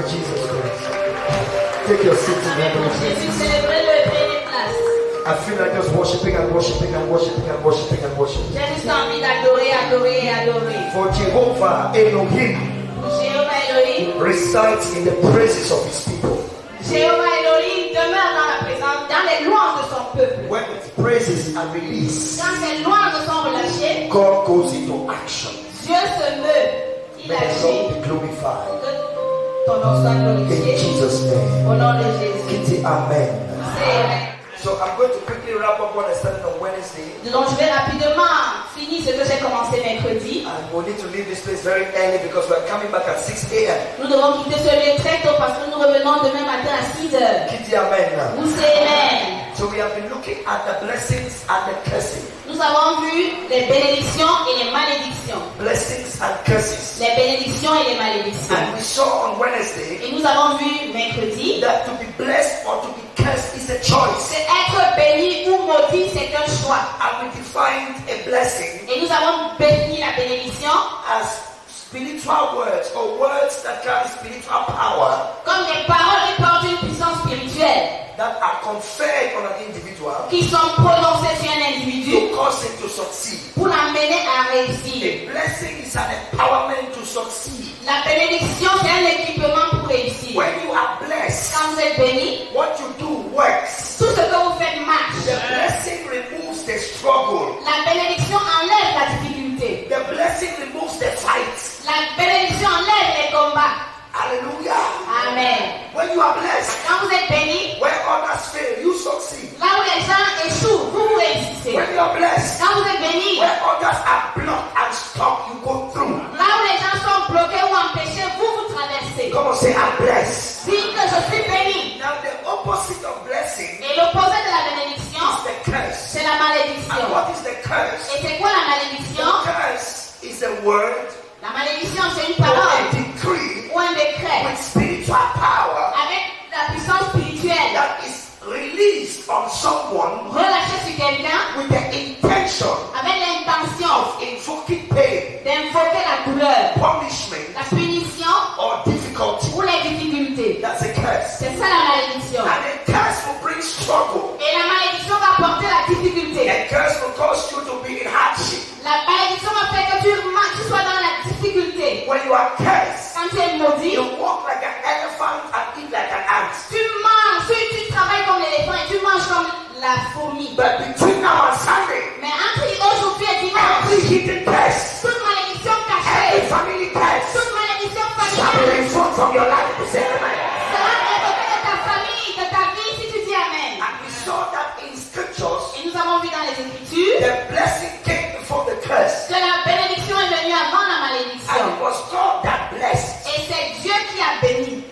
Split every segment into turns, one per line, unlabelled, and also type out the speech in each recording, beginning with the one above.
Jesus Christ. Take your seat together. I feel like just worshiping and worshiping and worshiping and worshiping and worshiping.
J'ai juste envie d'adorer, adorer et adorer.
For Jehovah Elohim
Jéhovah Elohim,
resides in the praises of his people.
Jéhovah Elohim demeure dans la présence, dans les louanges de son peuple.
When its praises are released,
Quand ces louanges sont relâchées,
God goes into action.
Dieu se meut, il
May the
agit.
Lord be glorified.
Que ton nom soit
In
glorifié.
Jesus' name.
Au nom de Jésus.
Kitty, amen.
C'est amen.
So I'm going to quickly wrap up what I started on Wednesday.
Donc je vais rapidement finir ce que j'ai commencé mercredi.
And we need to leave this place very early because we're coming back at 6 a.m.
Nous devons quitter ce lieu très tôt parce que nous revenons demain matin à 6 heures.
Kitty, amen.
Vous c'est amen.
So we have been looking at the blessings and the cursing.
Nous avons vu les bénédictions et les malédictions.
Blessings and curses.
Les bénédictions et les malédictions.
And we saw on Wednesday
Et nous avons vu mercredi
that to be blessed or to be cursed is a choice.
que être béni ou maudit, c'est un choix.
And we defined a blessing
Et nous avons béni la bénédiction
as spiritual words or words that carry spiritual power
comme des paroles qui portent une puissance spirituelle
that are conferred on an individual
qui sont prononcées sur un individu
to cause him to succeed.
pour l'amener à réussir.
A blessing is an empowerment to succeed.
La bénédiction, c'est un équipement pour réussir.
When you are blessed,
Quand vous êtes béni,
what you do works.
tout ce que vous faites marche.
The blessing removes the struggle.
La bénédiction enlève la difficulté.
The blessing removes the fight.
La bénédiction enlève les combats.
Hallelujah.
Amen.
When you are blessed,
Quand vous êtes béni,
where others fail, you succeed.
là où les gens échouent, vous réussissez.
When you are blessed,
Quand vous êtes béni,
where others are blocked and stuck, you go through.
là où les gens sont bloqués ou empêchés, vous traversez.
Come on, say, I'm blessed.
Dites que je suis béni.
Now, the opposite of blessing
Et l'opposé de la bénédiction,
is the curse.
c'est la malédiction.
And what is the curse?
Et c'est quoi la malédiction?
The curse is a word
La malédiction, c'est une
or a
parole
decree
ou un décret
with spiritual power
avec la puissance spirituelle
that is released on someone
relâchée sur quelqu'un
with the intention
avec l'intention
of invoking pain,
d'invoquer la douleur,
punishment,
la punition
or difficulty.
ou les difficultés.
That's a curse.
C'est ça la malédiction.
And a curse will bring struggle.
Et la malédiction va apporter la difficulté.
A curse will cause you to be in hardship.
La malédiction va faire que tu sois dans la difficulté.
When you are cursed,
Quand tu es maudit,
you walk like an elephant and eat like an ant.
tu manges, tu travailles comme l'éléphant et tu manges comme la fourmi.
But between now and Sunday,
Mais entre aujourd'hui et dimanche,
every hidden curse,
toute malédiction
every
cachée,
family curse,
toute malédiction
shall be
familiale
removed from your life. Say amen.
sera évoquée de ta famille, de ta vie, si tu dis Amen.
And we saw that in scriptures,
Et nous avons vu dans les Écritures
the blessing came before the curse.
que la bénédiction est venue avant la
And
malédiction.
it was God that blessed.
Et c'est Dieu qui a béni.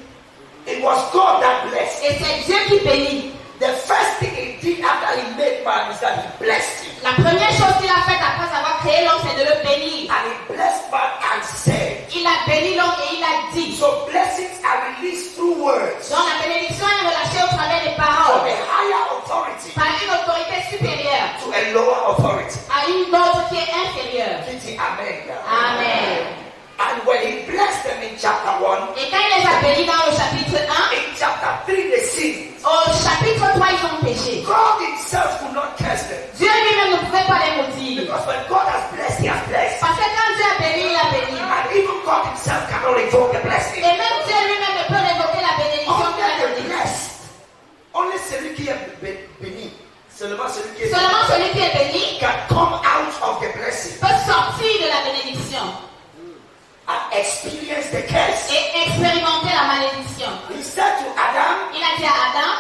It was God that blessed.
Et c'est Dieu qui bénit.
The first thing he did after he made man is that he blessed him.
La première chose qu'il a faite après avoir créé l'homme, c'est de le bénir.
And he blessed man and said.
Il a béni l'homme et il a dit.
So blessings are released through words.
Donc la bénédiction est relâchée au travers des
From
paroles.
a higher authority
Par une autorité supérieure
to a lower authority.
à une autre qui est inférieure.
Kitty, amen.
Amen.
And when he blessed them in chapter 1,
Et quand il les a bénis dans le chapitre 1,
in chapter 3 they sinned.
au chapitre 3, ils ont péché.
God himself could not curse them.
Dieu lui-même ne pouvait pas les maudire.
Because when God has blessed, he has blessed.
Parce que quand Dieu a béni, il a béni.
And even God himself cannot revoke the blessing.
Et même Dieu lui-même ne peut révoquer la bénédiction qu'il a
Only the
donnée.
blessed. Only celui qui est béni. Seulement celui qui est
Seulement celui qui est béni
can come out of the blessing
peut sortir de la bénédiction
and experience the curse.
et expérimenter la malédiction.
He said to Adam,
Il a dit à Adam,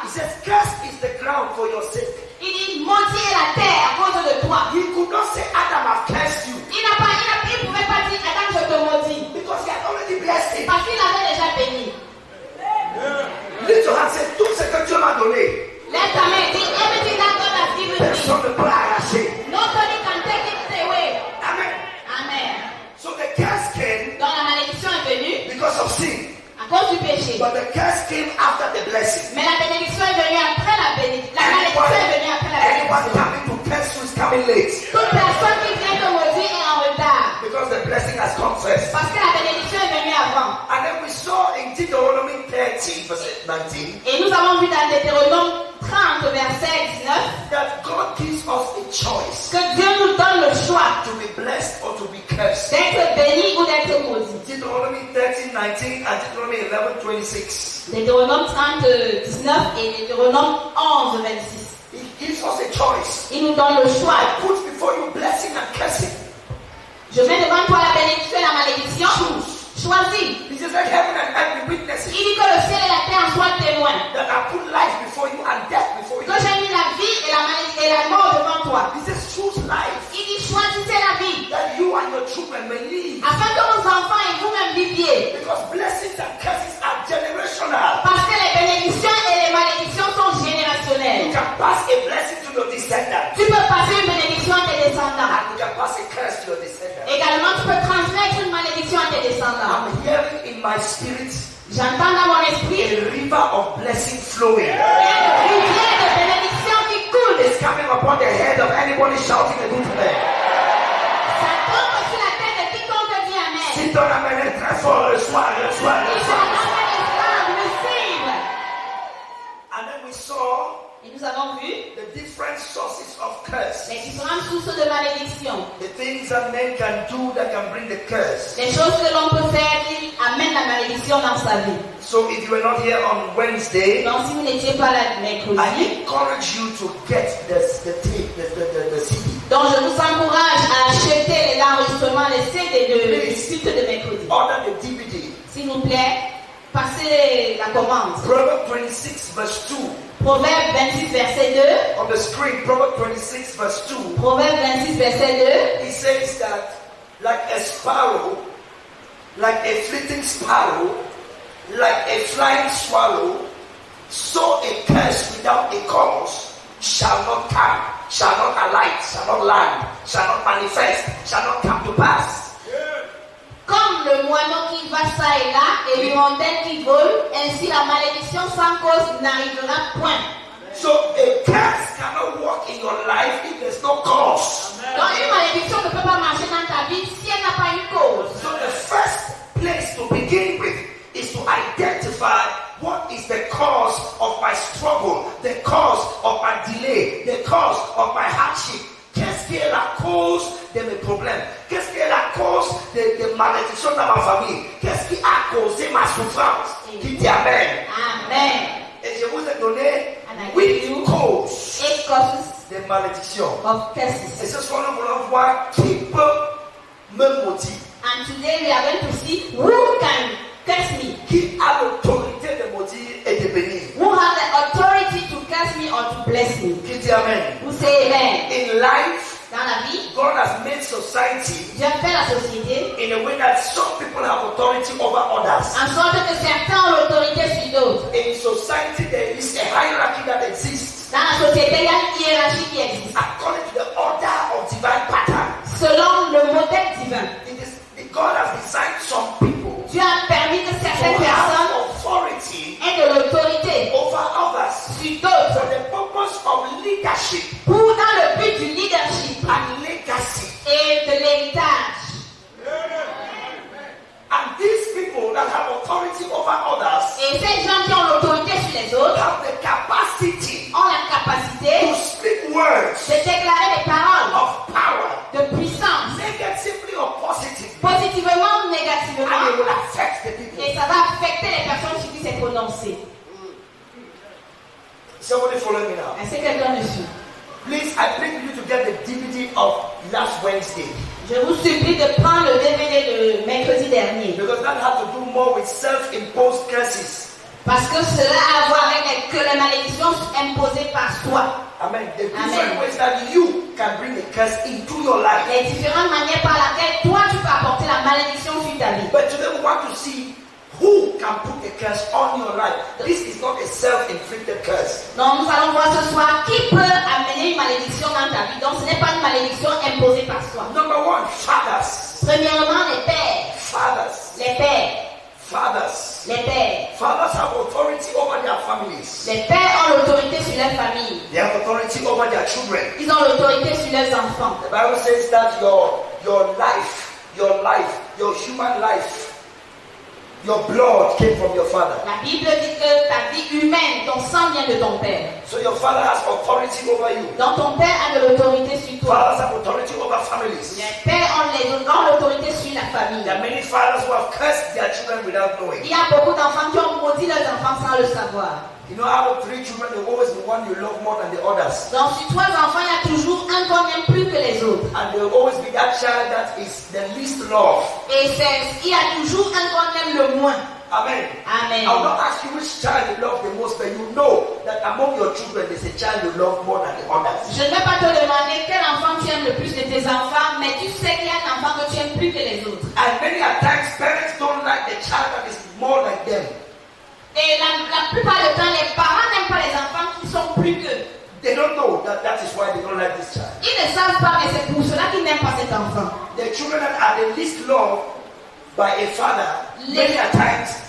he says, cursed is the ground for your sake.
il dit, maudit est la terre à cause de toi.
He could not say, Adam, I've cursed you.
Il pouvait pas dire, Adam, je te maudis.
Because he had already blessed him.
Parce qu'il avait déjà béni.
Lift your hand, say, tout ce que Dieu m'a donné,
Lève ta main et dis, everything that God has given me,
personne ne peut arracher.
nobody can take it away.
Amen.
Amen.
So the curse came
Donc la malédiction est venue
because of sin.
à cause du péché.
But the curse came after the blessing.
Mais la bénédiction est venue après la bénédiction. La malédiction est venue après la
Anyone
bénédiction.
coming to curse you is coming late.
Toute personne qui vient te maudire est en retard.
Because the blessing has come first.
Parce que la bénédiction est venue avant.
And then we saw in Deuteronomy 30, verse 19,
Et nous avons vu dans Deutéronome 30, verset 19,
that God gives us a choice
que Dieu nous donne le choix
to be blessed or to be cursed.
d'être béni ou d'être maudit.
Deuteronomy 30, 19 and Deuteronomy 11, 26.
Deutéronome 30, 19 et Deutéronome 11, 26.
He gives us a choice.
Il nous donne le choix.
I put before you blessing and cursing.
Je mets devant toi la bénédiction et la malédiction.
Choose.
Choisis.
He says, let heaven and earth be witnesses
Il dit que le ciel et la terre en soient témoins.
that I put life before you and death before you.
Que j'ai mis la vie et la mort devant toi.
He says, choose life
Il dit choisissez la vie.
that you and your children may live.
Afin que vos enfants et vous-même viviez.
Because blessings and curses are generational.
Parce que les bénédictions et les malédictions sont générationnelles.
You can pass a blessing to your descendants.
Tu peux passer une bénédiction à tes descendants.
And you can pass a curse to your descendants.
Également, tu peux transmettre une malédiction à tes descendants.
I'm hearing in my spirit
J'entends dans mon esprit
a river of blessing flowing.
une rivière de bénédiction qui coule.
It's coming upon the head of anybody shouting a good prayer.
Ça tombe sur la tête de quiconque dit Amen.
Si ton amen est très fort, reçois.
Receive.
And then we saw
Et nous avons vu
the different sources of curse.
les différentes sources de malédiction.
The things that men can do that can bring the curse.
Les choses que l'on peut faire qui amènent la malédiction dans sa vie.
So if you were not here on Wednesday,
Donc si vous n'étiez pas là
I
mercredi,
encourage you to get the tape, the CD.
donc je vous encourage à acheter l'enregistrement, les CD de suite de mercredi.
Order the DVD.
S'il vous plaît, passez la commande.
Proverbs 26 verse 2.
Proverbe 26, verset 2.
On the screen, Proverbs 26 verse 2.
Proverbe 26, verset
He says that like a sparrow, like a fleeting sparrow, like a flying swallow, so a curse without a cause shall not come, shall not alight, shall not land, shall not manifest, shall not come to pass.
2. Comme le moineau qui va ça et là, et l'hirondelle qui vole, ainsi la malédiction sans cause n'arrivera point.
So a curse cannot work in your life if there's no cause.
Donc une malédiction ne peut pas marcher dans ta vie si elle n'a pas une cause.
So the first place to begin with is to identify what is the cause of my struggle, the cause of my delay, the cause of my hardship. Qu'est-ce qui est la cause de mes problèmes? Qu'est-ce qui est la cause de malédiction dans ma famille? Qu'est-ce qui a causé ma souffrance? Qui dit Amen.
Amen.
Et je vous ai donné
And I
8
give you
causes
8 causes
de malédiction.
of
Et
curses.
ce soir, nous voulons voir qui peut me maudire.
And today we are going to see who can curse me.
Qui a l'autorité de maudire et de bénir?
Who has the authority to curse me or to bless me.
Qui dit Amen.
Who say amen.
In life,
Dans la vie,
God has made society
Dieu fait la société
in a way that some people have authority over others.
en sorte que certains ont l'autorité sur d'autres.
In society, there is a hierarchy that exists
Dans la société, il y a une hiérarchie qui existe.
according to the order of divine pattern.
Selon le modèle divin,
God has designed some people
Dieu a permis que
to
certaines
have
personnes
authority
aient de l'autorité
over others
sur d'autres
for the purpose of leadership
pour dans le but du leadership
and legacy.
et de l'héritage.
And these people that have authority over others
Et ces gens qui ont l'autorité sur les autres
have the capacity
ont la capacité
to speak words
de déclarer des paroles
of power,
de puissance,
negatively or positively,
positivement ou
and it
négativement,
will affect the people.
et ça va affecter les personnes sur qui c'est prononcé.
Somebody follow me now.
Est-ce que quelqu'un me suit?
Please, I beg you to get the DVD of last Wednesday,
Je vous supplie de prendre le DVD de mercredi dernier.
because that had to do more with self-imposed curses.
Parce que cela a à voir avec les malédictions imposées par soi.
Amen. The different
Amen.
ways that you can bring a curse into your life.
Les différentes manières par lesquelles toi tu peux apporter la malédiction sur ta vie.
But today we want to see who can put a curse on your life. This is not a self-inflicted curse.
Donc nous allons voir ce soir qui peut amener une malédiction dans ta vie. Donc ce n'est pas une malédiction imposée par soi.
Number one, fathers.
Premièrement, les pères.
Fathers.
Les pères.
Fathers.
Les pères.
Fathers have authority over their families.
Les pères ont l'autorité sur leur famille.
They have authority over their children.
Ils ont l'autorité sur leurs enfants.
The Bible says that your life, your human life Your blood came from your father.
La Bible dit que ta vie humaine, ton sang vient de ton père.
So your father has authority over you.
Donc ton père a de l'autorité sur toi.
Fathers have authority over families.
Les pères ont l'autorité sur la famille.
There are many fathers who have cursed their children without knowing.
Il y a beaucoup d'enfants qui ont maudit leurs enfants sans le savoir.
You know, out of 3 children, there will always be one you love more than the others.
Donc sur 3 enfants, il y a toujours un qu'on aime plus que les autres.
And there will always be that child that is the least loved.
Et il y a toujours un qu'on aime le moins.
Amen.
Amen.
I will not ask you which child you love the most, but you know that among your children there's a child you love more than the others.
Je ne vais pas te demander quel enfant tu aimes le plus de tes enfants, mais tu sais qu'il y a un enfant que tu aimes plus que les autres.
And many a times parents don't like the child that is more like them.
Et la plupart du temps, les parents n'aiment pas les enfants qui sont plus qu'eux.
They don't know that is why they don't like this child.
Ils ne savent pas, mais c'est pour cela qu'ils n'aiment pas cet enfant.
The children that are the least loved by a father, many a times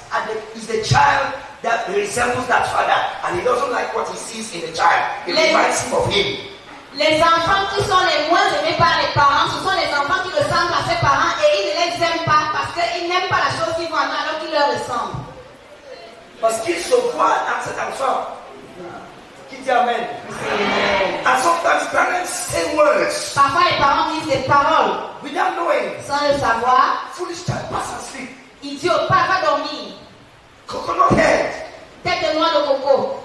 is the child that resembles that father, and he doesn't like what he sees in the child. It reminds him of him.
Les enfants qui sont les moins aimés par les parents, ce sont les enfants qui ressemblent à ses parents et ils ne les aiment pas parce qu'ils n'aiment pas la chose qu'ils font alors qu'ils leur ressemblent.
Parce qu'ils se voient dans cet enfant. Qui dit Amen. And sometimes parents say words.
Parfois les parents disent des paroles
Without knowing.
sans le savoir.
Foolish child, pass and sleep.
Idiot, pas va dormir.
Coconut head.
Tête de noix de coco.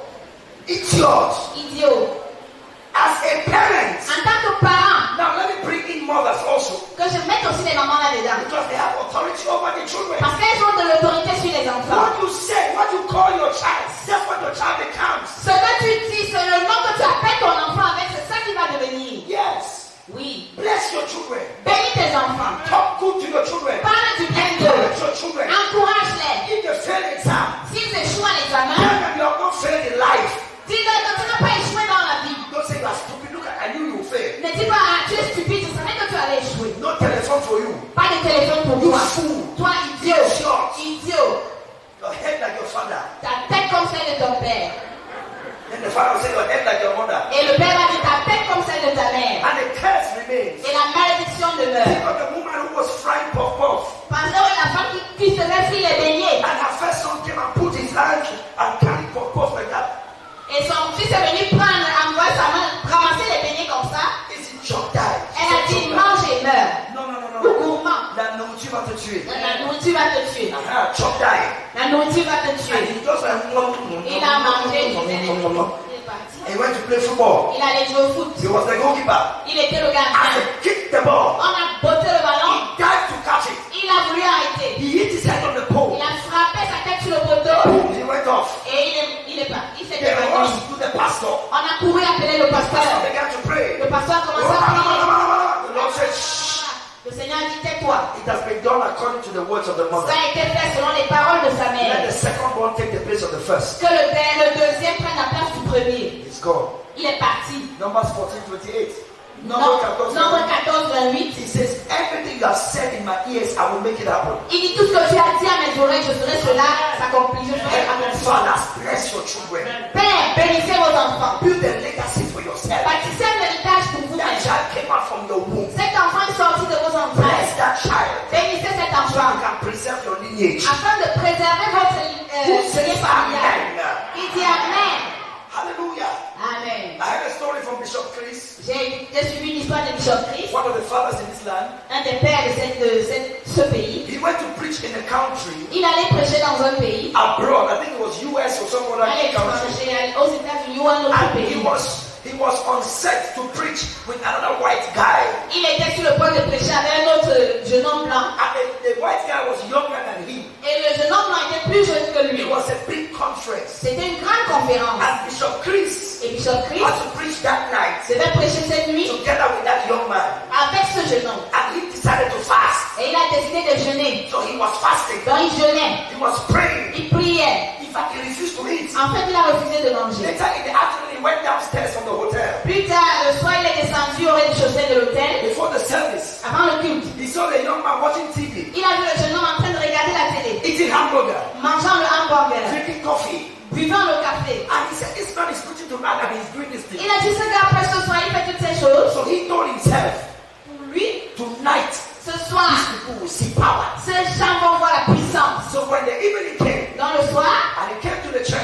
Idiot.
Idiot.
As a parent.
En tant que parent.
Now let me bring in mothers also.
Que je mette aussi les mamans là-dedans.
Because they have authority over the children.
Parce qu'elles ont de l'autorité sur les enfants.
What you say, what you call your child, that's what your child becomes.
Ce que tu dis, c'est le nom que tu appelles ton enfant avec, c'est ça qui va devenir.
Yes.
Oui.
Bless your children.
Bénis tes enfants.
Talk good to your children.
Parle du bien d'eux.
Encourage your children.
Encourage-les.
If they fail exam,
S'ils échouent à l'examen,
tell them you have not failed in life.
dis-leur que tu n'as pas échoué dans la vie.
Don't say you are stupid. Look, I knew you would fail.
Ne dis pas, ah, tu es stupide, je savais que tu allais échouer.
No telephone for you.
Pas de téléphone pour
You
toi.
fool.
Toi, idiot.
Idiot.
Idiot.
Your head like your father.
Ta tête comme celle de ton père.
Then the father will say your head like your mother.
Et le père va dire ta tête comme celle de ta mère.
And the curse remains.
Et la malédiction demeure.
Think of the woman who was frying puff puff.
Pendant la femme qui se réfrit les beignets.
And her first son came and put his hand and carried puff puff like that.
Et son fils est venu prendre, envoyer sa main, ramasser les beignets comme ça.
Is it chop die?
Elle a dit mange et meurs.
No, no, no,
Le
no.
gourmand.
La nourriture va te tuer.
La nourriture va te tuer.
Chop die.
La nourriture va te
And
tuer.
he just went.
Il a mangé. Il est parti.
He went to play football.
Il allait jouer au foot.
He was the goalkeeper.
Il était le
As
gardien.
he kicked the ball,
On a botté le ballon.
he dived to catch it.
Il a voulu arrêter.
He hit his head on the pole.
Il a frappé sa tête sur le poteau.
Boom, he went off.
Et il est parti. Il s'est
They
évanoui.
rushed to the pastor.
On a couru appeler le
Pastor
pasteur.
began to pray.
Le pasteur a commencé à prier.
The Lord said, shh.
Le Seigneur a dit tais-toi.
It has been done according to the words of the
Ça
mother.
a été fait selon les paroles de sa
Let
mère.
the second one take the place of the first.
Que le deuxième prenne la place du premier.
He's gone.
Il est parti.
Numbers 14:28.
Nombre
Number
14, 28.
He says, everything you have said in my ears, I will make it happen.
Il dit tout ce que tu as dit à mes oreilles, je ferai cela s'accomplir. Je ferai
Heavenly
accomplir.
Fathers, bless your children.
Père, bénissez vos enfants.
Build a legacy for yourself.
Bâtissez un héritage pour vous.
That child came out from your womb.
Cet enfant est sorti de vos entrailles.
Bless that child.
Bénissez cet
So
enfant
you can preserve your lineage.
afin de préserver votre
Who says
lignée familiale.
amen?
Il dit Amen.
Hallelujah.
Amen.
I heard a story from Bishop Chris,
J'ai suivi une histoire de Bishop Chris,
one of the fathers in this land.
un des pères de ce pays.
He went to preach in a country
Il allait prêcher dans un pays,
abroad. I think it was US or some other
à
country.
l'étranger, aux États-Unis ou un autre
And
pays.
he was on set to preach with another white guy.
Il était sur le point de prêcher avec un autre jeune homme blanc.
And the white guy was younger than him.
Et le jeune homme blanc était plus jeune que lui.
It was a big conference.
C'était une grande conférence.
And Bishop Chris
Et Bishop Chris
had to preach that night
devait prêcher cette nuit
together with that young man.
avec ce jeune homme.
And he decided to fast.
Et il a décidé de jeûner.
So he was fasting.
Donc il jeûnait.
He was praying.
Il priait.
In fact, he refused to eat.
En fait, il a refusé de manger.
Later in the afternoon, he went downstairs from the hotel.
Plus tard, le soir, il est descendu au rez-de-chaussée de l'hôtel.
Before the service,
Avant le culte.
he saw the young man watching TV,
Il a vu le jeune homme en train de regarder la télé.
eating hamburger,
Mangeant le hamburger.
drinking coffee.
Buvant le café.
And he said, this man is preaching to man and he's doing this thing.
Il a dit ce gars après ce soir, il fait toutes ces choses.
So he told himself,
Pour lui,
tonight,
ce soir,
these people will see power.
ces gens vont voir la puissance.
So when the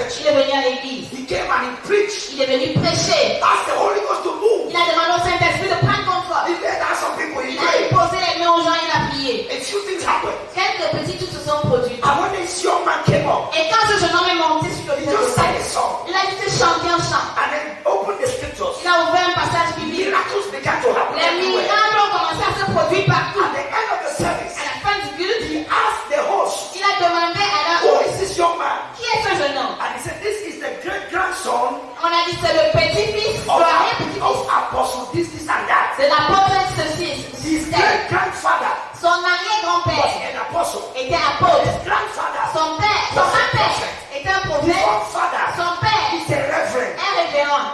church.
Il est venu à l'église.
He came and he preached.
Il est venu prêcher.
Ask the Holy Ghost to move.
Il a demandé au Saint-Esprit de prendre contrôle.
He laid hands on people. He
Il a
prayed.
imposé les mains aux gens, il a prié.
A few things happened.
Quelques petits trucs se sont produits.
And when this young man came up,
Et quand ce jeune homme est monté sur le
he just sang a
scène,
song
il a juste chanté un chant.
and then opened the scriptures.
Il a ouvert un passage biblique.
Miracles began to happen
Les
everywhere.
miracles ont commencé à se produire partout.
At the end of the service,
À la fin du culte,
he asked the host,
il a demandé à la
who
hôte,
is this young man?
qui est ce jeune homme?
And he said, this is the great-grandson
On a dit c'est le petit-fils,
of,
le arrière-petit-fils
Apostle this and that.
de l'apôtre ceci.
His great-grandfather
Son
was
arrière-grand-père
an apostle.
était apôtre.
His grandfather
Son père, son grand-père était un
his
prophète.
own father
Son père
is a reverend.
un révérend.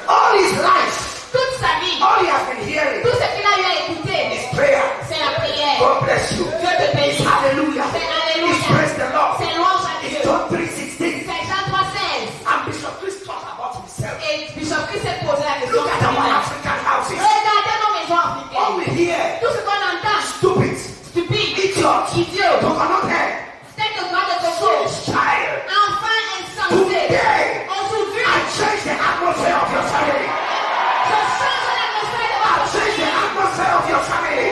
All his life,
Toute sa vie,
all he has been hearing
tout ce qu'il a eu à écouter,
is prayer.
c'est la prière.
God bless you.
Dieu te bénisse.
Hallelujah.
C'est
It's
Alléluia.
praise the Lord.
C'est louange à
It's
Dieu.
John 3:16.
C'est Jean 3,16.
And Bishop Chris talked about himself.
Et Bishop Chris s'est posé la question.
Look at our African houses.
Regardez nos maisons
All
africaines.
we hear,
Tout ce qu'on entend,
stupid,
stupide,
idiot,
idiot,
coconut head,
tête de droite de coco,
foolish child.
enfant insensé.
Today,
Aujourd'hui,
I change the atmosphere of your family.
je change l'atmosphère de
I
votre
change the
famille.
atmosphere of your family.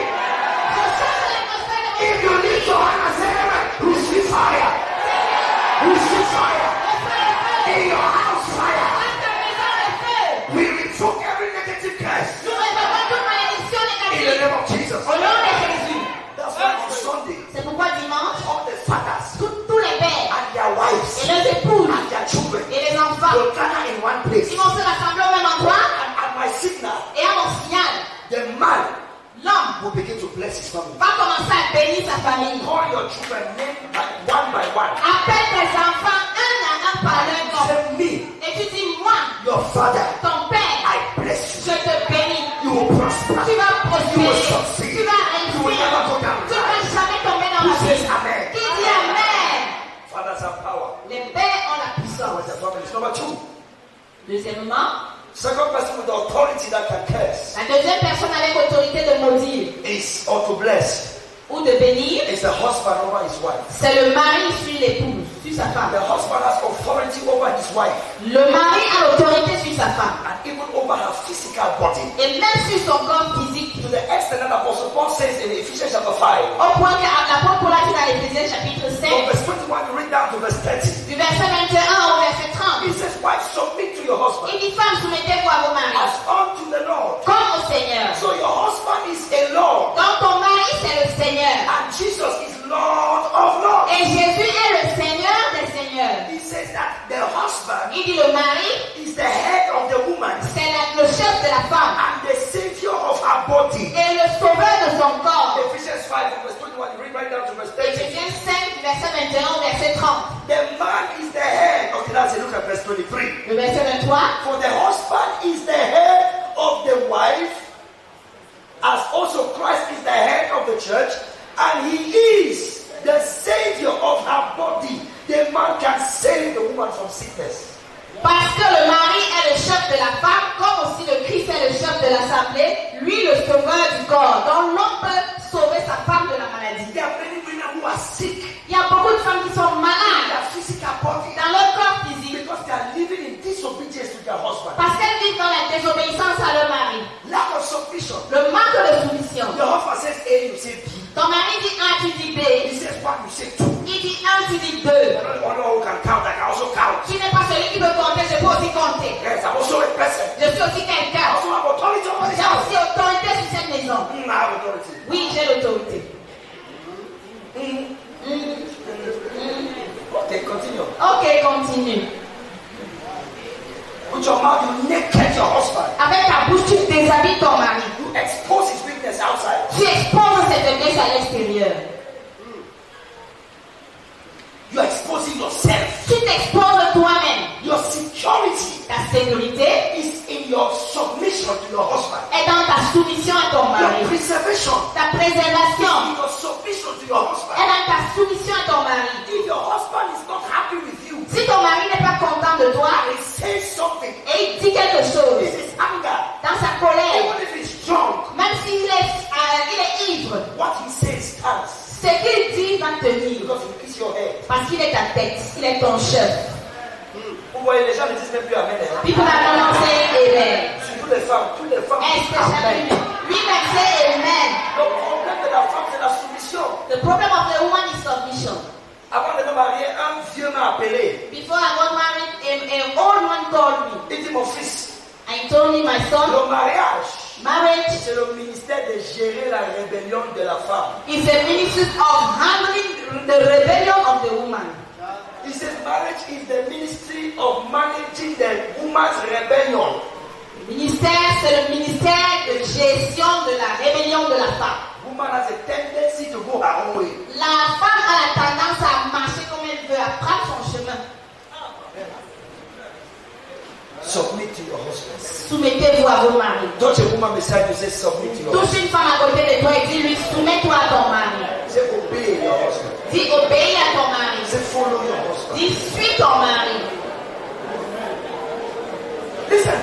Je change l'atmosphère de
If
votre
you need to
famille.
understand, receive fire. Receive fire. In your house, fire.
Dans ta maison, le feu.
We revoke every negative curse.
Nous révérons toute malédiction
In the
négative.
name of Jesus.
Au nom de Jésus.
That's why on Sunday,
C'est pourquoi dimanche,
all the fathers
tous les pères
and their wives
et leurs épouses
and their children
et les enfants,
will gather in one place.
ils vont se rassembler au même endroit
And at my signal,
et à mon signal,
the man
l'homme
will begin to bless his family.
va commencer à bénir sa famille.
Call your children name by one.
Appelle tes enfants un à un par leur nom.
Say me,
Et tu dis, moi,
your father,
ton père,
I bless
je
you.
te bénis.
You will prosper.
Tu vas
You will
prospérer.
succeed.
Tu vas
You will never go
réussir.
down.
Tu vas jamais tomber dans
Who
la
says
vie.
amen?
Qui dit Amen?
Fathers have power.
Les pères ont la
With
puissance.
the families. Number two,
Deuxièmement,
second person with the authority that can curse
la deuxième personne avec autorité de maudire
is or to bless
ou de bénir,
is the husband over his wife.
c'est le mari sur l'épouse, sur sa femme.
The husband has authority over his wife
Le mari a l'autorité sur sa femme
and even over her physical body.
et même sur son corps physique.
To the extent that Apostle Paul says in Ephesians chapter 5,
Au point que l'apôtre Paul a dit dans Éphésiens chapitre 5,
from verse 21, you read down to verse 30.
du verset 21 au verset 30,
He says, wife, submit to your husband
il dit femme, soumettez-vous à vos maris
as unto the Lord.
comme au Seigneur.
So your husband is a Lord,
Donc ton mari c'est le Seigneur
and Jesus is Lord of Lords.
et Jésus est le Seigneur des seigneurs.
He says that the husband
Il dit le mari
is the head of the woman
c'est le chef de la femme
and the savior of her body.
et le sauveur de son corps.
Ephesians 5 from verse 21, you read right down to verse 30.
Éphésiens 5 du verset 21 au verset 30.
The man is the head. Okay, that's it. Look at verse 23.
Le verset 23.
For the husband is the head of the wife, as also Christ is the head of the church, and he is the savior of her body. The man can save the woman from sickness.
Parce que le mari est le chef de la femme, comme aussi le Christ est le chef de l'assemblée, lui le sauveur du corps. Donc l'homme peut sauver sa femme de la maladie.
There are many women who are sick
Il y a beaucoup de femmes qui sont
in
malades
their physical body
dans leur corps physique
because they are living in disobedience to their husband.
parce qu'elles vivent dans la désobéissance à leur mari.
Lack of submission.
Le manque de soumission.
Your husband says A, you say B.
Ton mari dit 1, tu dis B.
He says 1, you say 2.
Il dit 1, tu dis 2.
I'm not the only one who can count, I can also count.
Tu n'es pas celui qui peut compter, je peux aussi compter.
Yes, I'm also a person.
Je suis aussi
I
quelqu'un.
also have authority over this
J'ai
house.
aussi autorité sur cette maison.
I have authority.
Oui, j'ai l'autorité.
Okay, continue.
Ok, continue.
With your mouth, you naked your husband.
Avec ta bouche, tu déshabilles ton mari.
You expose his weakness outside.
Tu exposes ses faiblesses à l'extérieur.
You are exposing yourself.
Tu t'exposes toi-même.
Your security
Ta sécurité
is in your submission to your husband.
est dans ta soumission à ton mari.
Your preservation
Ta
is
préservation
in your submission to your husband.
est dans ta soumission à ton mari.
If your husband is not happy with you,
Si ton mari n'est pas content de toi
and he says something,
et il dit quelque chose
this is anger.
dans sa colère,
Even if he's drunk,
même s'il est ivre,
what he says stands.
ce qu'il dit va tenir.
Because he
Parce qu'il est ta tête, il est ton chef.
Vous voyez, les gens ne disent même plus Amen. Hein?
People are not saying amen.
Surtout les femmes disent
Especially
Amen.
women say amen.
Le problème de la femme, c'est la soumission.
The problem of the woman is submission.
Avant de me marier, un vieux m'a appelé.
Before I got married, an old man called me.
Il dit, mon fils,
And he told me, my son,
le mariage,
marriage
c'est le ministère de gérer la rébellion de la femme.
is the ministry of handling the rebellion of the woman.
He says marriage is the ministry of managing the woman's rebellion.
Le ministère, c'est le ministère de gestion de la rébellion de la femme.
Woman has a tendency to go her own way.
La femme a la tendance à marcher comme elle veut, à prendre son chemin.
Submit to your husband.
Soumettez-vous à vos maris.
Touch a woman beside you, say submit to your husband.
Touche une femme à côté de toi et dis-lui, soumets-toi à ton mari.
Say obey your husband.
Dis, obéis à ton mari.
Say follow your husband.
Dis, suis ton mari.
Listen.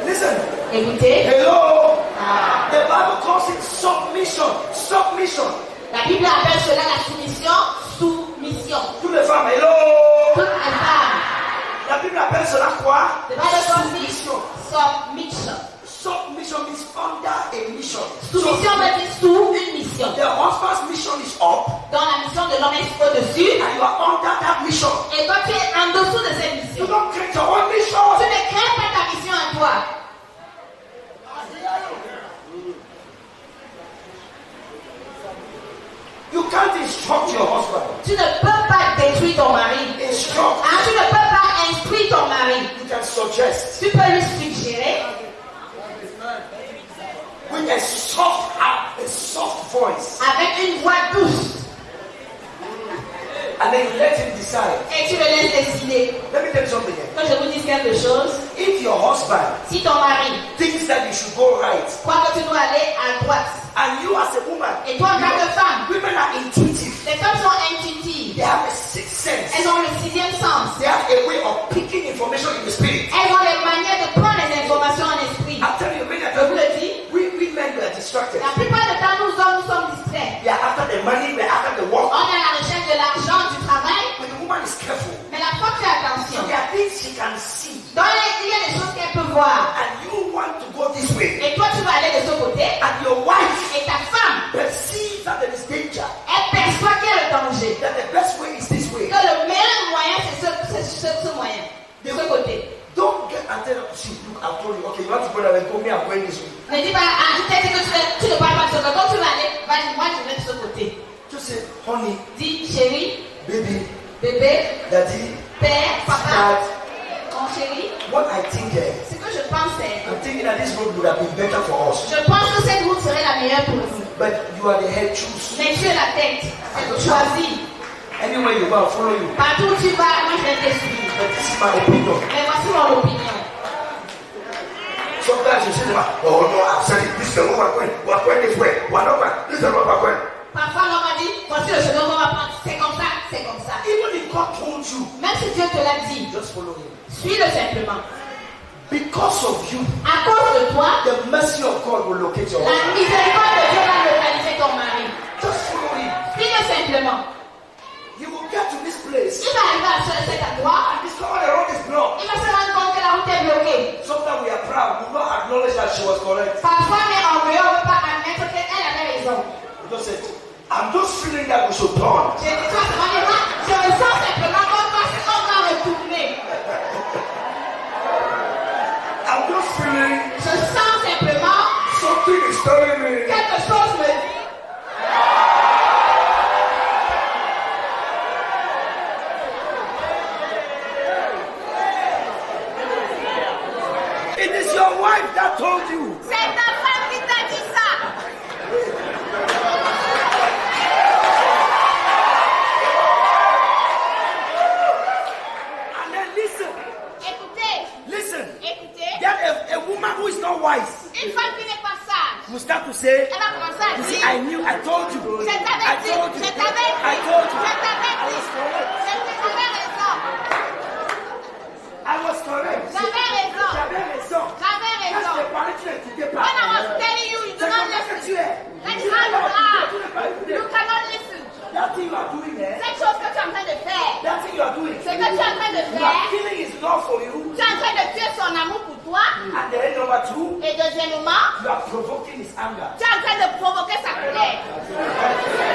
Listen.
Écoutez.
Hello.
Ah.
The Bible calls it submission. Submission.
La Bible appelle cela la soumission, soumission.
Toutes les femmes, hello.
Toutes les femmes.
La Bible appelle cela quoi?
The Bible calls it
Submission.
submission.
Submission means under a mission.
Soumission veut dire sous une mission.
The husband's mission is up,
Dans la mission de l'homme est au-dessus.
and you are under that mission.
Et toi, tu es en dessous de cette
You
mission.
don't create your own
Tu
mission.
ne crées pas ta mission à toi.
You can't instruct your husband.
Tu ne peux pas détruire ton mari.
Instruct.
Ah, tu ne peux pas instruire ton mari.
You can suggest
Tu peux lui suggérer
with a soft heart, a soft voice,
avec une voix douce.
and then you let him decide.
Et tu le laisses décider.
Let me tell you something here.
Quand je vous dis quelque chose,
If your husband
si ton mari
thinks that you should go right,
croit que tu dois aller à droite,
and you as a woman,
et toi en tant que femme,
women are intuitive.
les femmes sont intuitives.
They have a sixth sense.
Elles ont le sixième sens.
They have a way of picking information in the spirit.
Elles ont les manières de prendre les informations en esprit.
I'm telling you, many
Je vous
times
le dis,
we men were distracted.
la plupart du temps, nous hommes, nous sommes distraits.
We are after the money, we are after the work.
On est à la recherche de l'argent, du travail,
But the woman is careful.
mais la femme fait attention.
So there are things she can see.
Il y a des choses qu'elle peut voir.
And you want to go this way.
Et toi, tu vas aller de ce côté.
And your wife
Et ta femme,
perceives that there is danger.
elle perçoit qu'il y a le danger.
That the best way is this way.
Que le meilleur moyen, c'est ce moyen. De ce côté.
Don't get until she look, I told you, okay, you want to go that way, go me, I'm going this way.
Ne dis pas, ah, je t'ai dit que tu ne parles pas de ce côté. Donc tu vas aller, vas-y, moi je vais de ce côté.
Just say, honey,
Dis, chérie,
baby,
bébé,
daddy,
père, papa,
dad,
mon chéri.
what I think
Ce que je pense, c'est,
I'm thinking that this road would have been better for us.
je pense que cette route serait la meilleure pour nous.
But you are the head, choose.
Mais tu es la tête. Choisis.
Anywhere you go, I'll follow you.
Partout où tu vas, moi je vais te suivre.
But this is my opinion.
Mais voici mon opinion.
Sometimes you say, oh no, I've said it. This is the road we're going. We're going this way. We're not going. This is the road we're going.
Parfois, l'homme a dit, voici le chemin qu'on va prendre. C'est comme ça, c'est comme ça.
Even if God told you,
Même si Dieu te l'a dit,
just follow him.
suis-le simplement.
Because of you,
À cause de toi,
the mercy of God will locate your
la
husband.
miséricorde de Dieu va localiser ton mari.
Just follow him.
Suis-le simplement.
You will get to this place
Il va arriver à cet endroit.
and discover the road is blocked.
Il va se rendre compte que la route est bloquée.
Sometimes we are proud. We don't acknowledge that she was correct.
Parfois, mais orgueilleux, on ne veut pas admettre qu'elle avait raison.
We just said, I'm just feeling that we should turn.
Je dis, toi, c'est moi, je ressens simplement qu'on va retourner.
I'm just feeling
Je sens simplement
something is telling me.
quelque chose me dit.
It is your wife that told you.
C'est ta femme qui t'a dit ça.
And then listen.
Écoutez, écoutez.
That a woman who is not wise
Une femme qui n'est pas sage,
will start to say,
elle va commencer à
you see,
dire,
I knew, I told you.
je
I
t'avais dit,
told you.
je t'avais
I
dit,
told you.
je t'avais dit, j'avais raison,
I was correct.
j'avais raison,
J'avais raison.
j'avais
Quand je
raison.
t'ai parlé, tu n'écoutais pas.
When I was telling you, you do
C'est
not
comme ça que
listen.
tu es.
That's
Tu
how you
n'as pas
are.
écouté, tu n'as pas écouté.
You cannot listen.
That thing you are doing there,
Cette chose que tu es en train de faire,
that thing you are doing,
ce que tu es en train de
you are
faire,
killing his love for you.
tu es en train de tuer son amour pour toi.
And then number two,
Et deuxièmement,
you are provoking his anger.
tu es en train de provoquer sa colère.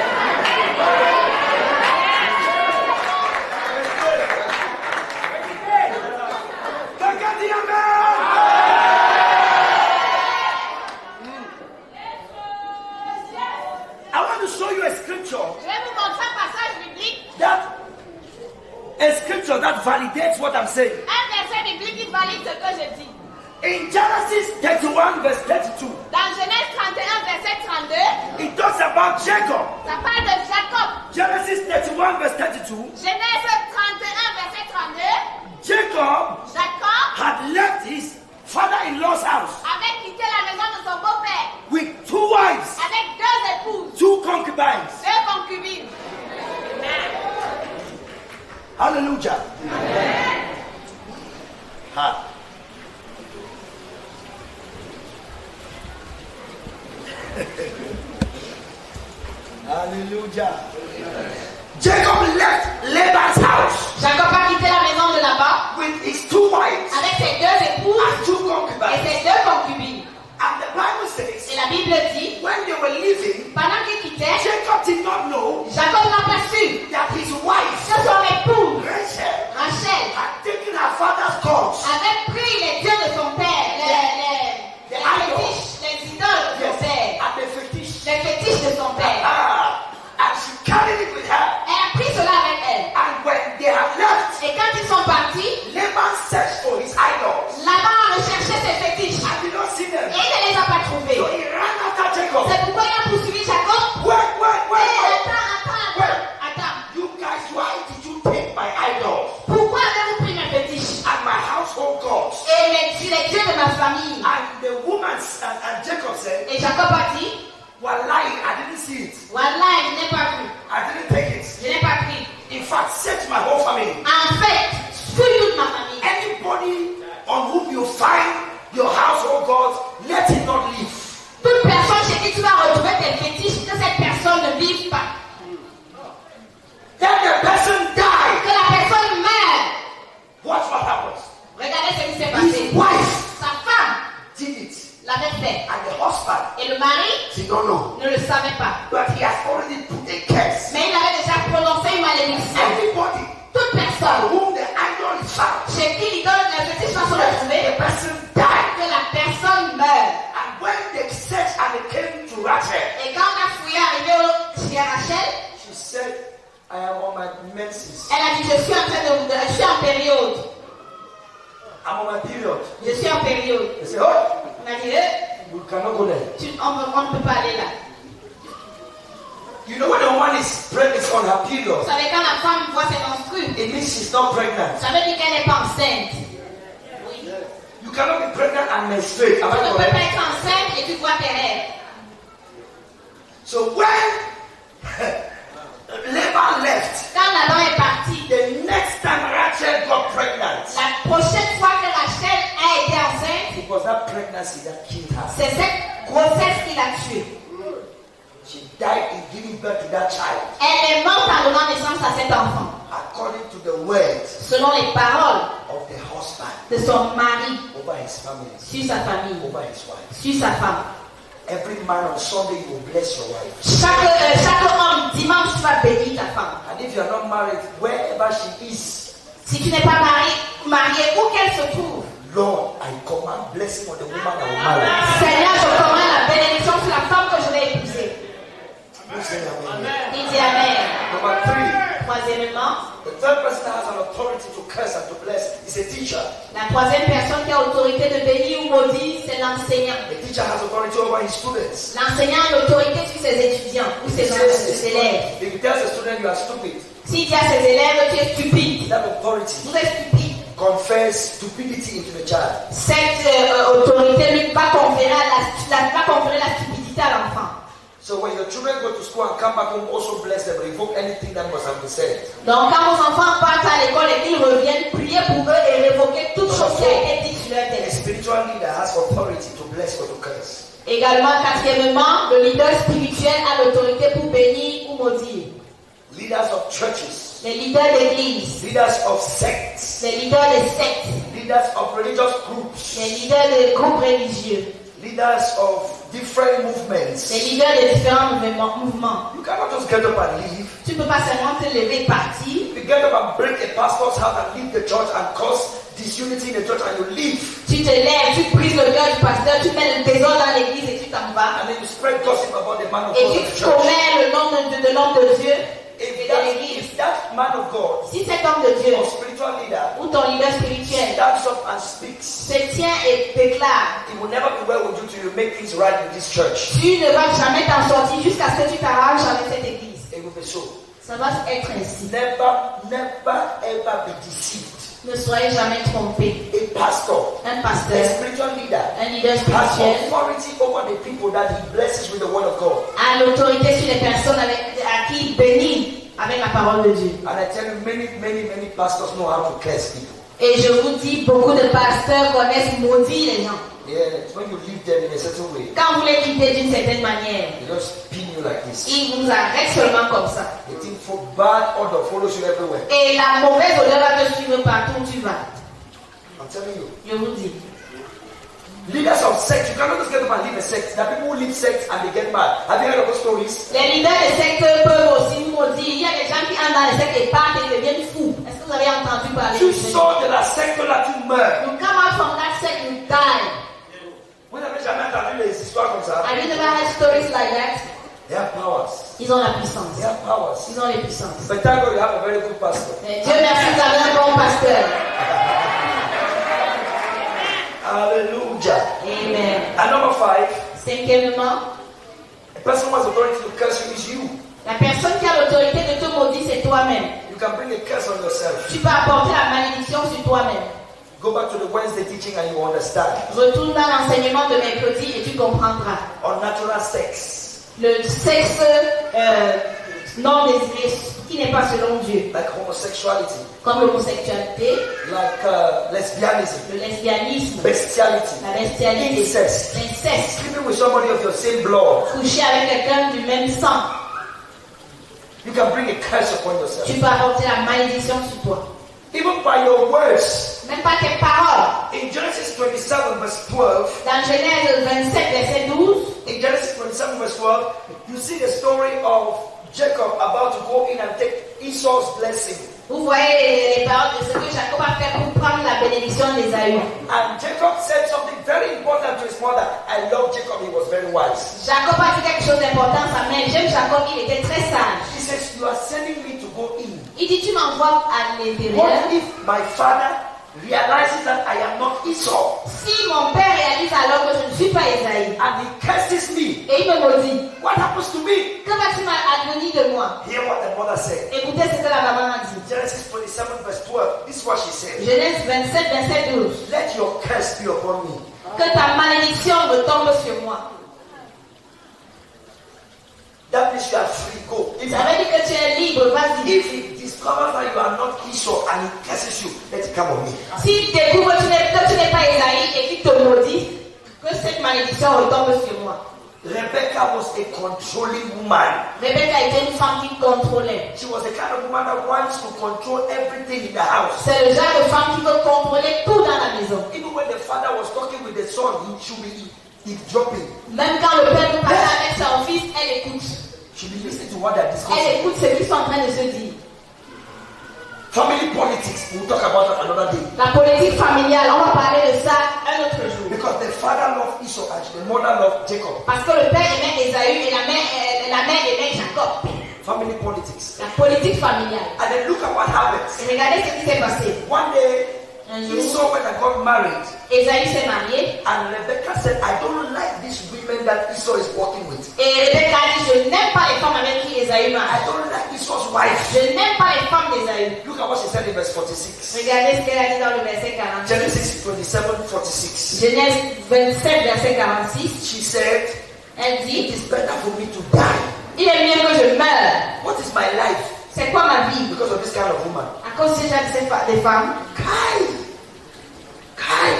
I want to show you a scripture
Je vais vous montrer un passage biblique,
that validates what I'm saying.
un verset biblique qui valide ce que je dis.
In Genesis 31 verse 32,
Dans Genèse 31, verset 32,
it talks about Jacob.
ça parle de Jacob.
Genesis 31 verse 32,
Genèse 31, verset 32,
Jacob
Jacob
had left his father-in-law's house
avait quitté la maison de son beau-père
with 2 wives,
avec 2 épouses,
2 concubines.
2 concubines.
Hallelujah. Ha. Hallelujah. Jacob left Laban's house
Jacob a quitté la maison de là-bas
with his 2 wives
avec ses 2 épouses
and 2
et
concubines.
ses 2 concubines.
And the Bible says,
Et la Bible dit,
when they were leaving,
pendant qu'il quittait,
Jacob did not know
Jacob n'a pas su
that his wife,
que son épouse,
Rachel,
Rachel,
had taken her father's gods.
avait pris les dieux de son père, les fétiches, les idoles de son père,
And the fetish.
les fétiches de son père.
And she carried it with her.
Elle a pris cela avec elle.
And when they had left,
Et quand ils sont partis,
Laban searched for his idols.
Laban a recherché ses fétiches
I did not see them.
et il ne les a pas trouvés.
So he ran after Jacob.
C'est pourquoi il a poursuivi Jacob.
Wait.
Attends.
You guys, why did you take my idols
Pourquoi avez-vous pris mes fétiches
and my household gods?
et les dieux de ma famille?
And the woman and Jacob said,
Et Jacob a dit,
well, lying, I didn't see it.
Wallah, je n'ai pas vu.
I didn't take it.
Je n'ai pas pris.
In fact, search my whole family.
En fait, fouille toute ma famille.
Anybody on whom you find your household gods, let it not live.
Toute personne chez qui tu vas retrouver tes fétiches, que cette personne ne vive pas.
Then the person died.
Que la personne meure.
Watch what happens.
Regardez ce qui s'est
His
passé.
wife
Sa femme
did it.
l'avait fait.
And the husband
Et le mari
did not know.
ne le savait pas.
But he has already put a curse.
Mais il avait déjà prononcé une malédiction.
Everybody
Toute
on
personne
whom the idol is found,
chez qui l'idole de la fétiche va se retrouver,
the person died.
que la personne meurt.
And when they searched and they came to Rachel,
Et quand on a fouillé arrivé chez Rachel,
she said, I am on my menses.
elle a dit, je suis en période.
I'm on my period.
Je suis en période.
They said, oh,
On a dit,
we cannot go there.
on ne peut pas aller là.
You know when a woman is pregnant on her period,
Vous savez, quand la femme voit ses menstrues,
it means she's not pregnant.
ça veut dire qu'elle n'est pas enceinte. Oui.
You cannot be pregnant and menstruate.
Tu
Am I
ne peux pas
correct?
être enceinte et tu vois tes règles.
So when Laban left,
Quand Laban est parti,
the next time Rachel got pregnant,
la prochaine fois que Rachel a été enceinte,
it was that pregnancy that killed her.
c'est cette grossesse qui l'a tuée.
She died in giving birth to that child.
Elle est morte en donnant naissance à cet enfant.
According to the words
Selon les paroles
of the husband
de son mari
over his family,
sur sa famille,
over his wife.
sur sa femme.
Every man on Sunday you will bless your wife.
Chaque homme, dimanche, tu vas bénir ta femme.
And if you are not married, wherever she is,
Si tu n'es pas marié, où qu'elle se trouve,
Lord, I command blessing on the woman I will marry.
Seigneur, je commande la bénédiction sur la femme que je vais épouser.
You say amen.
Il dit Amen.
Number 3,
Troisièmement,
the third person that has an authority to curse and to bless is a teacher.
la troisième personne qui a autorité de bénir ou maudire, c'est l'enseignant.
A teacher has authority over his students.
L'enseignant a l'autorité sur ses étudiants ou ses élèves.
If he tells a student you are stupid,
S'il dit à ses élèves, tu es stupide,
that authority
vous êtes stupide.
confers stupidity into the child.
Cette autorité lui va conférer la stupidité à l'enfant.
So when your children go to school and come back home, also bless them, revoke anything that must have been said.
Donc quand vos enfants partent à l'école et qu'ils reviennent, priez pour eux et révoquer toute chose qui a été dite sur leur
A
tête.
spiritual leader has authority to bless or to curse.
Également, quatrièmement, le leader spirituel a l'autorité pour bénir ou maudire.
leaders of churches,
les leaders d'église,
leaders of sects,
les leaders des sectes,
leaders of religious groups,
les leaders de groupes religieux,
leaders of different movements.
les leaders de différents mouvements.
You cannot just get up and leave.
Tu ne peux pas seulement te lever et partir.
You get up and break a pastor's heart and leave the church and cause disunity in the church and you leave.
Tu te lèves, tu brises le cœur du pasteur, tu mets le désordre dans l'église et tu t'en vas.
And then you spread gossip about the man of
Et
God in
tu
the church.
commets le nom de l'homme de Dieu et
If
de l'église.
that man of God
Si cet homme de Dieu
or spiritual leader
ou ton leader spirituel
stands up and speaks,
se tient et déclare,
it will never be well with you till you make things right in this church.
tu ne vas jamais t'en sortir jusqu'à ce que tu t'arranges avec cette église.
It will be so.
Ça va être ainsi.
Never ever be deceived.
Ne soyez jamais trompés.
A pastor,
Un
a
pasteur,
spiritual leader,
un leader
has
spirituel
authority over the people that he blesses with the word of God.
a l'autorité sur les personnes à qui il bénit avec la parole de Dieu.
And I tell you, many pastors know how to curse people.
Et je vous dis, beaucoup de pasteurs connaissent maudire les gens.
Yeah, when you leave them in a certain way,
Quand vous les quittez d'une certaine manière,
they just pin you like this.
ils vous arrêtent seulement comme ça.
They think for bad odor follows you everywhere.
Et la mauvaise odeur va te suivre partout où tu vas.
I'm telling you.
Je vous dis.
Leaders of sects, you cannot just get up and leave a sect. There are people who leave sects and they get mad. Have you heard of those stories?
Les leaders des sectes peuvent aussi maudire. Il y a des gens qui entrent dans les sectes et partent et deviennent fous. Est-ce que vous avez entendu parler
Tu
de ça?
sors de la secte là, tu meurs.
You come out from that sect, you die.
Vous n'avez jamais entendu les histoires comme ça?
Have you never heard stories like that?
They have powers.
Ils ont la puissance.
They have powers.
Ils ont les puissances.
But thank God you have a very good pastor.
Mais Dieu merci, vous avez un bon pasteur.
Hallelujah.
Amen.
And number 5,
Cinquièmement,
a person who has authority to curse you is you.
la personne qui a l'autorité de te maudire, c'est toi-même.
You can bring a curse on yourself.
Tu peux apporter la malédiction sur toi-même.
Go back to the Wednesday teaching and you will understand.
Retourne dans l'enseignement de mercredi et tu comprendras.
Unnatural sex,
Le sexe non désiré, qui n'est pas selon Dieu,
like homosexuality,
comme l'homosexualité,
like lesbianism,
le lesbianisme,
bestiality,
la bestialité,
incest,
l'inceste,
sleeping with somebody of your same blood.
coucher avec quelqu'un du même sang.
You can bring a curse upon yourself.
Tu peux apporter la malédiction sur toi.
Even by your words.
Même pas tes paroles.
In Genesis 27 verse 12,
Dans Genèse 27, verset 12,
in Genesis 27 verse 12, you see the story of Jacob about to go in and take Esau's blessing.
vous voyez les paroles de ce que Jacob a fait pour prendre la bénédiction d'Ésaü.
And Jacob said something very important to his mother. I love Jacob, he was very wise.
Jacob a dit quelque chose d'important à sa mère. J'aime Jacob, il était très sage.
He says, you are sending me to go in.
Il dit, tu m'envoies à l'intérieur.
What if my father realizes that I am not Esau
Si mon père réalise alors que je ne suis pas Ésaü,
and he curses me?
et il me maudit,
What happens to me?
que va-t-il advenir de moi?
Hear what the mother said.
Écoutez ce que la maman a dit.
Genesis 27 verse 12. This is what she said.
Genèse 27, verset 12.
Let your curse be upon me.
Que ta malédiction retombe sur moi.
That means you are free. Go.
Ça veut dire que tu es libre, vas-y.
If he discovers that you are not Esau and he curses you, let it come on me.
S'il découvre que tu n'es pas Ésaü et qu'il te maudit, que cette malédiction retombe sur moi.
Rebecca was a controlling woman.
Rebecca était une femme qui contrôlait.
She was the kind of woman that wants to control everything in the house.
C'est le genre de femme qui veut contrôler tout dans la maison.
Even when the father was talking with the son, he should be eavesdropping.
Même quand le père nous parle avec son fils, elle écoute.
She be listening to what they're
Elle
discussing.
écoute ce qu'ils sont en train de se dire.
Family politics, we'll talk about that another day.
La politique familiale, on va parler de ça un autre jour.
Because the father loved Esau and the mother loved Jacob.
Parce que le père aimait Ésaü et la mère aimait Jacob.
Family politics.
La politique familiale.
And then look at what happens.
Et regardez ce qui s'est passé.
One day,
Un jour,
Esau went and got married.
Ésaü s'est marié.
And Rebecca said, I don't like these women that Esau is working with.
Et Rebecca a dit, je n'aime pas les femmes avec qui Ésaü
I
marie.
don't like Esau's wife.
Je n'aime pas les femmes d'Ésaü.
Look at what she said in verse 46.
Regardez ce qu'elle a dit dans le verset 46.
Genesis 27, 46.
Genèse 27, verset 46.
She said,
Elle
it
dit,
is better for me to die.
il est mieux que je meure.
What is my life?
C'est quoi ma vie?
Because of this kind of woman.
À cause de des femmes.
Kai. Kai.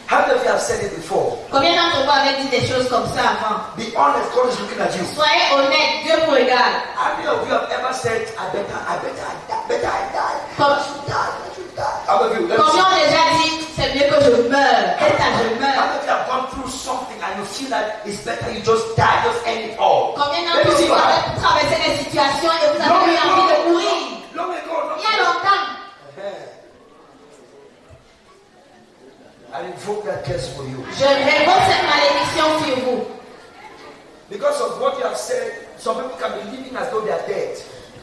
Have many of you have said it before?
Combien d'entre vous avaient dit des choses comme ça avant?
Be honest, God is looking at you.
Soyez honnête, Dieu vous regarde.
How many of you have ever said, I better I die.
Comme-
I should die. How many of you? Let me
Combien ont
see.
déjà dit, c'est mieux que je meure, peut-être que je
How
meurs.
many of you have gone through something and you feel that it's better you just die, just end it all?
Combien
Let me
d'entre
see
vous
your hand.
avez traversé des situations et vous
Long
avez eu envie de
ago.
mourir?
Long ago.
Il y a longtemps.
I invoke that curse for you.
Je révoque cette malédiction sur vous.
Because of what you have said, some people can be living as though they are dead.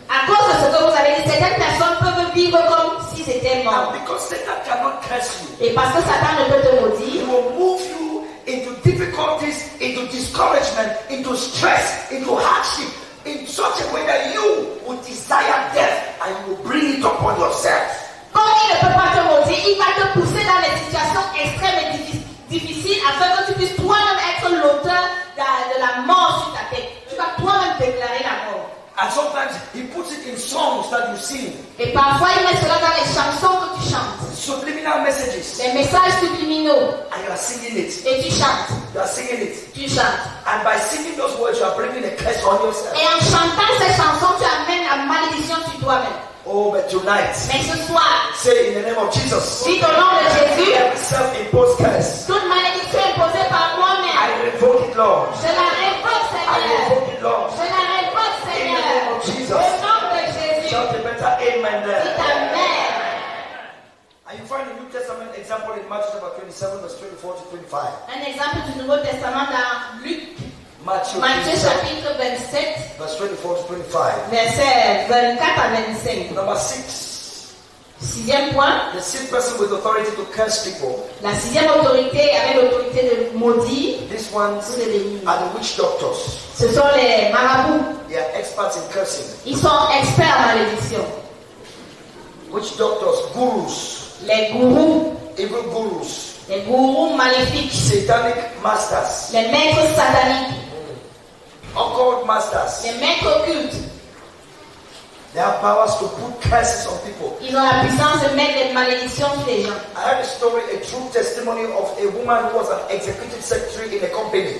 À cause de ce que vous avez dit, certaines personnes peuvent vivre comme si c'était mort.
And because Satan cannot curse you,
Et parce que Satan ne peut te
he
maudire,
will move you into difficulties, into discouragement, into stress, into hardship, in such a way that you will desire death and you will bring it upon yourself.
comme il ne peut pas te maudire, il va te pousser dans des situations extrêmes et difficiles afin que tu puisses toi-même être l'auteur de la mort sur ta tête. Tu vas toi-même déclarer la mort.
And sometimes he puts it in songs that you sing,
Et parfois, il met cela dans les chansons que tu chantes.
subliminal messages,
Les messages subliminaux.
and you are singing it.
Et tu chantes.
You are singing it.
Tu chantes.
And by singing those words, you are bringing a curse on yourself.
Et en chantant ces chansons, tu amènes la malédiction sur toi-même.
Oh, but tonight,
Mais ce soir,
say in the name of Jesus,
dis au nom de Jésus,
every self-imposed curse,
toute malédiction imposée par moi-même,
I revoke it, Lord.
je la révoque,
I
Seigneur.
revoke it, Lord.
Je la révoque,
In the
Seigneur.
name of Jesus.
Au nom de Jésus,
Shout a better amen
dis
there.
Amen.
And you find a New Testament example in Matthew chapter 27, verse 24 to 25.
Un exemple du Nouveau Testament dans Luc,
Matthew
Matthieu
27,
chapitre 27,
verse 24 to 25.
versets 24 à 25.
Number 6.
Sixième point,
The sixth person with authority to curse people.
la sixième autorité avait l'autorité de maudire
These ones
ou de bénir.
are the witch doctors.
Ce sont les marabouts.
They are experts in cursing.
Ils sont experts en malédiction.
Witch doctors, gurus,
Les gourous,
evil gurus,
les gourous maléfiques,
satanic masters,
les maîtres sataniques,
occult masters.
les maîtres occultes.
They have powers to put curses on people.
Ils ont la puissance de mettre des malédictions sur les gens.
I heard a story, a true testimony of a woman who was an executive secretary in a company.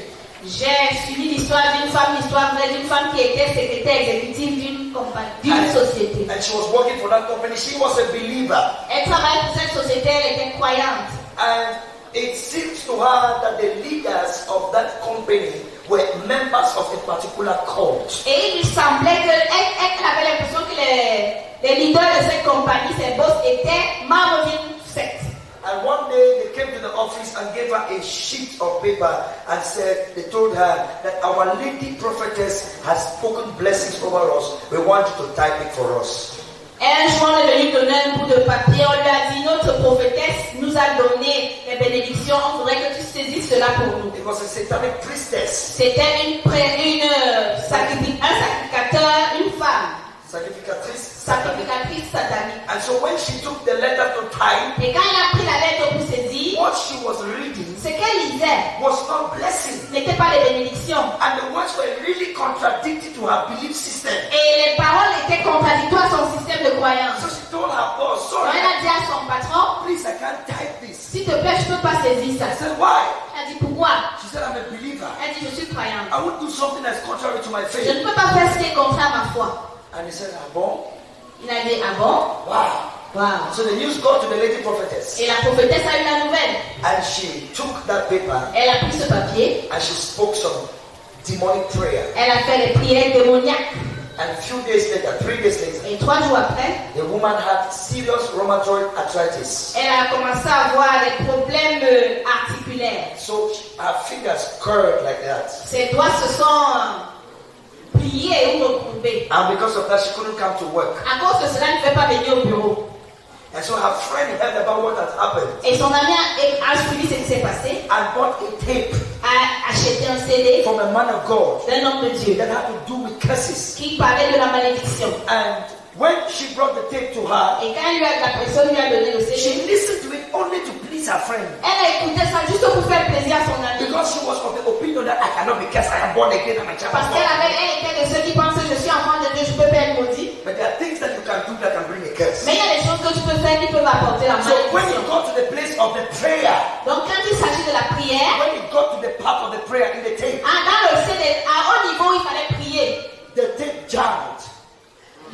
J'ai suivi l'histoire d'une femme, l'histoire vraie d'une femme qui était secrétaire exécutive d'une compagnie, d'une société.
And she was working for that company. She was a believer.
Elle travaillait pour cette société, elle était croyante.
And it seems to her that the leaders of that company were members of a particular cult.
Et il lui semblait qu'elle avait l'impression que les leaders de cette compagnie, ses boss, étaient membres d'une secte.
And one day they came to the office and gave her a sheet of paper and said, they told her that our lady prophetess has spoken blessings over us. We want you to type it for us.
Un jour, on est venu donner un bout de papier. On lui a dit, notre prophétesse nous a donné les bénédictions. On voudrait que tu saisisses cela pour nous.
It was a satanic priestess,
C'était un sacrificateur, une femme,
sacrificatrice.
sacrificatrice satanique.
And so when she took the letter to type,
Et quand elle a pris la lettre pour saisir,
what she was reading
ce qu'elle lisait
was not blessing.
n'était pas des bénédictions.
And the words were really contradictory to her belief system.
Et les paroles étaient contradictoires à son système de croyance.
So she told her boss,
Donc
sorry,
elle a dit à son patron,
please, I can't type this.
s'il te plaît, je ne peux pas saisir ça.
I said, why?
Elle a dit, pourquoi?
She said, I'm a believer.
Elle dit, je suis croyante.
I would do something that's contrary to my
Je
faith.
ne peux pas faire ce qui est contraire à ma foi.
And he said, ah bon?
Il a dit, ah bon?
Wow.
Wow.
So the news got to the lady prophetess.
Et la prophétesse a eu la nouvelle.
And she took that paper
Elle a pris ce papier,
and she spoke some demonic prayer.
elle a fait les prières démoniaques.
And a few days later, 3 days later,
Et 3 jours après,
the woman had serious rheumatoid arthritis.
elle a commencé à avoir des problèmes articulaires.
So her fingers curled like that.
Ses doigts se sont pliés ou recourbés.
And because of that, she couldn't come to work.
À cause de cela, elle ne fait pas venir au bureau.
And so her friend heard about what had happened
Et son ami a suivi ce qui s'est passé,
and bought a tape
a acheté un CD
from a man of God
d'un homme de Dieu
that had to do with curses.
qui parlait de la malédiction.
And when she brought the tape to her,
Et quand la personne lui a donné le
she
CD,
listened to it only to please her friend.
elle a écouté ça juste pour faire plaisir à son ami.
Because she was of the opinion that I cannot be cursed, I am born again, I'm a child
Parce
of
qu'elle
God.
était de ceux qui pensent que je suis enfant de Dieu, je peux pas être maudit.
But there are things that you can do that can bring a curse.
Mais il y a des choses que tu peux faire qui peuvent apporter la
So when you
malédiction.
go to the place of the prayer,
Donc quand il s'agit de la prière,
when you go to the part of the prayer in the tape,
dans le CD, à haut niveau, il fallait prier.
the tape jammed.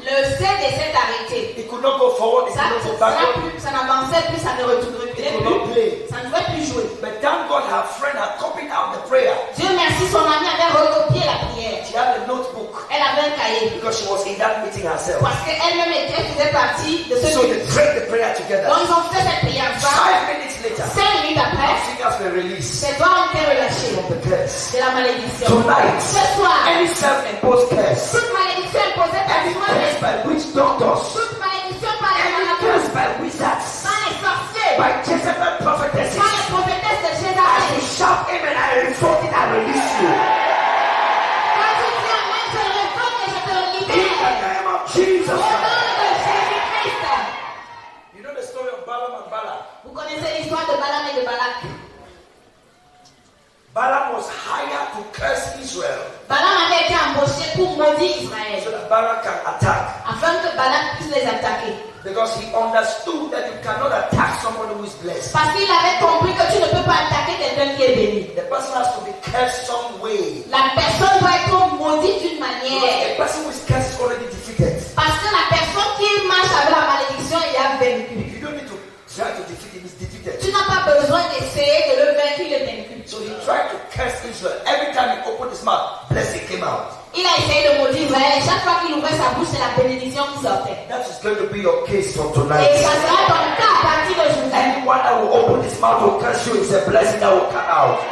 Le CD s'est arrêté.
It could not go forward, it
Ça,
could not go backward,
ça n'avançait plus, ça ne retournait
it could not
plus.
play.
Ça ne pouvait plus jouer.
But thank God her friend had copied out the prayer.
Dieu merci, son ami avait recopié la prière.
She had a notebook
Elle avait un cahier.
because she was in that meeting herself.
Parce qu'elle-même elle faisait partie de
So
ceux
they
qui...
prayed the prayer together.
Donc ils ont fait cette prière ensemble.
5 minutes later,
5 minutes
our
après,
fingers were released
ses doigts ont été relâchés
from the curse.
de la malédiction.
Tonight,
Ce soir,
any self-imposed curse,
toute malédiction imposée par
any
soi-même,
curse by witch doctors,
toute malédiction par les
any
malades,
curse by wizards,
par les sorciers,
by Jezebel prophetesses,
par les prophétesses de
as you
Jézabel.
shout amen, I revoke it, I release you.
Quand tu dis amen, je le révoque et je te
In the
libère.
name of
Au
Jesus
nom
Christ.
de Jésus-Christ.
You know the story of Balaam and Balak?
Vous connaissez l'histoire de Balaam et de Balak.
Balaam was hired to curse Israel
Balaam avait été embauché pour maudire Israël,
so that Balak can attack.
afin que Balak puisse les attaquer.
Because he understood that you cannot attack someone who is blessed.
Parce qu'il avait compris que tu ne peux pas attaquer quelqu'un qui est béni.
The person has to be cursed some way.
La personne doit être maudite d'une
Because
manière.
a person who is cursed is already defeated.
Parce que la personne qui marche avec la malédiction, il a vaincu.
You don't need to try to defeat him, he's defeated.
Tu n'as pas besoin d'essayer de le vaincre, il est vaincu.
So he tried to curse Israel. Every time he opened his mouth, blessing came out.
Il a essayé de maudire Israël et chaque fois qu'il ouvrait sa bouche, c'est la bénédiction qui sortait.
That is going to be your case from
Et
tonight.
ça sera ton cas à partir d'aujourd'hui.
Anyone that will open his mouth to curse you is a blessing that will come out.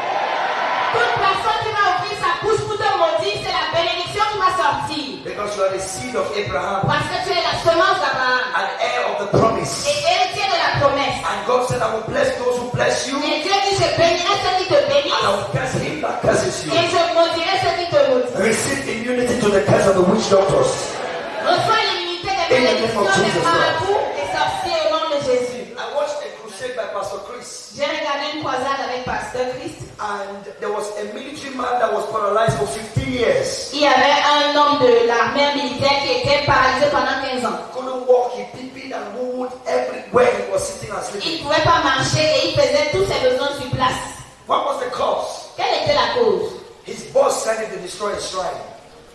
Toute personne qui va ouvrir sa bouche pour te maudire, c'est la bénédiction qui va sortir.
Because you are the seed of Abraham,
Parce que tu es la semence d'Abraham
an heir of the promise.
et héritier de la promesse.
And God said, I will bless those who bless you,
Et Dieu dit, je bénirai ceux qui te
and I
bénissent
will curse him that curses you.
et je maudirai ceux qui te maudissent.
Receive immunity to the curse of the witch doctors.
Reçois l'immunité des malédictions des marabouts et sorciers au nom de Jésus.
I watched a crusade by Pastor Chris,
J'ai regardé une croisade avec Pasteur Christ.
and there was a military man that was paralyzed for 15 years.
Il y avait un homme de l'armée militaire qui était paralysé pendant 15 ans.
Couldn't walk, he peed and moved everywhere he was sitting and
Il
sleeping.
ne pouvait pas marcher et il faisait tous ses besoins sur place.
What was the cause?
Quelle était la cause?
His boss sent him to destroy a shrine.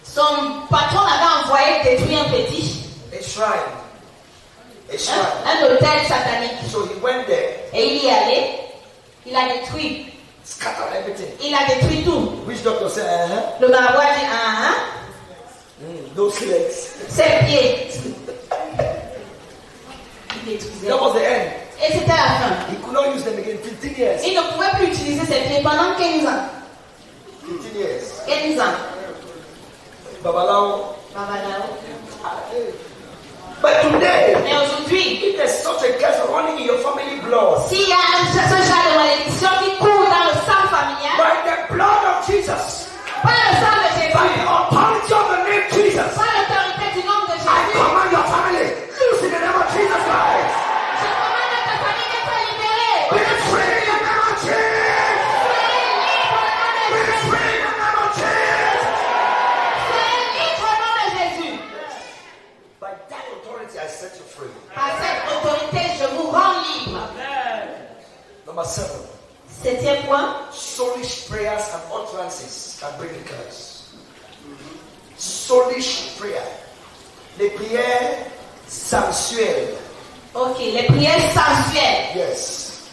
Son patron avait envoyé détruire un fétiche,
A shrine. A shrine.
un hôtel satanique.
So he went there,
Et il y est allé, il a détruit.
scattered everything.
Il a détruit tout.
Which doctor said,
Le marabout a dit,
those legs.
ses pieds. Il détruisait.
That was the end.
Et c'était la fin.
He could not use them again. 15 years.
Il ne pouvait plus utiliser ses pieds pendant 15 ans.
15 years.
15 ans.
Babalao.
Babalao.
But today,
Mais aujourd'hui,
if there's such a curse running in your family blood,
s'il y a ce genre de malédiction qui court dans le sang familial,
by the blood of Jesus,
par le sang de
by
Jésus,
the authority of the name Jesus,
par l'autorité du nom de
I
Jésus,
command your family, loose in the name of Jesus Christ.
je commande à ta famille d'être libérée.
Be free in the name of Jesus.
Soyez libre au nom de
Be
Jésus.
free in the name of Jesus.
Soyez libre au nom de Jésus.
By that authority, I set you free.
Par cette autorité, je vous rends libre.
Number 7.
7e point,
Soulish prayers and utterances can bring a curse. Soulish prayer. Les prières sensuelles.
ok, les prières sensuelles.
Yes.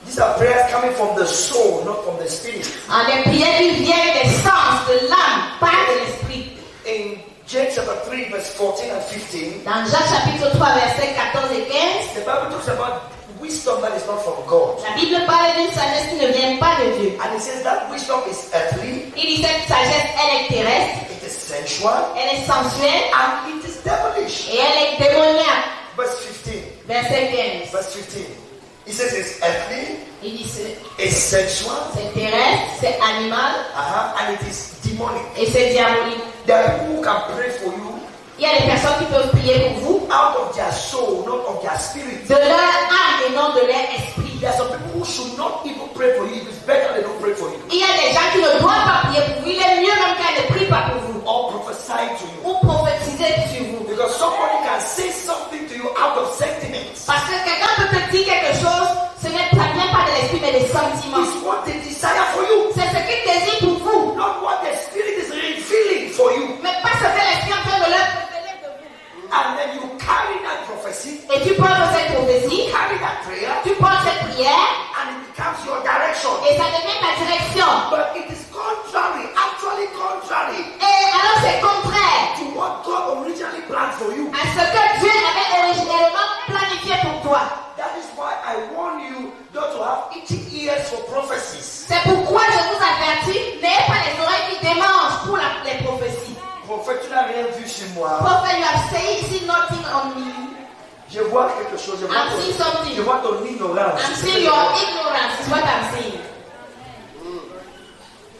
These are prayers coming from the soul, not from the spirit.
Les prières qui viennent des sens, de l'âme, pas de l'esprit.
In James chapter 3, verse 14 and 15,
Dans Jacques chapitre 3, versets 14 et 15,
the Bible talks about wisdom that is not from God.
la Bible parle d'une sagesse qui ne vient pas de Dieu.
And it says that wisdom is earthly,
Il dit cette sagesse, elle est terrestre,
it is sensual,
elle est sensuelle
and it is devilish.
et elle est démoniaque.
Verse 15.
Verset 15.
Verse 15. It says it's earthly,
Il dit
it's sensual,
c'est terrestre, c'est animal
and it is demonic.
et c'est diabolique.
There are people who can pray for you
Il y a des personnes qui peuvent prier pour vous
out of their soul, not of their spirit.
de leur âme et non de leur esprit.
There are some people who should not even pray for you. It is better they don't pray for you.
Il y a des gens qui ne doivent pas prier pour vous. Il est mieux même qu'elle ne prie pas pour vous
Or prophesy to you.
ou prophétiser sur vous.
Because somebody can say something to you out of sentiments.
Parce
and then you carry that prophecy,
et tu portes cette prophétie,
carry that prayer,
tu portes cette prière,
and it becomes your direction.
et ça devient ta direction.
But it is contrary, actually contrary
Et alors c'est contraire
to what God originally planned for you.
à ce que Dieu avait originellement planifié pour toi.
That is why I warn you not to have itching ears for prophecies.
C'est pourquoi je vous avertis, n'ayez pas les oreilles qui démangent pour les prophéties.
Prophète, tu n'as rien vu chez moi.
Prophet, you have seen nothing on me.
Je vois quelque chose.
I'm seeing something.
Je vois ton ignorance.
I'm seeing your ignorance is what I'm seeing.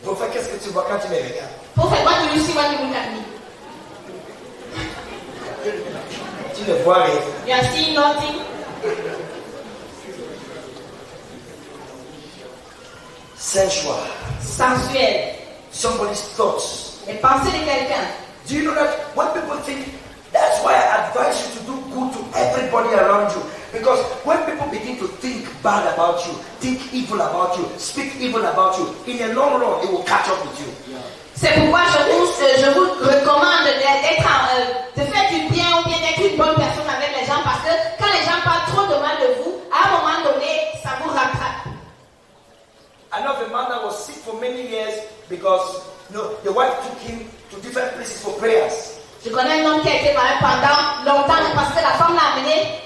Prophète, qu'est-ce que tu vois quand tu me regardes?
Prophet, what do you see when you look at me?
Tu ne vois rien.
You are seeing nothing.
Sensual.
Sensuel.
Somebody's thoughts.
Les pensées de quelqu'un.
Do you know that when people think, that's why I advise you to do good to everybody around you. Because when people begin to think bad about you, think evil about you, speak evil about you, in the long run, it will catch up with you.
C'est pourquoi je vous recommande de faire du bien ou bien d'être une bonne personne avec les gens, parce que quand les gens parlent trop de mal de vous, à un moment donné, ça vous rattrape.
I know the man that was sick for many years because the wife took him to different places for prayers.
Je connais un homme qui a été malade pendant longtemps parce que la femme l'a amené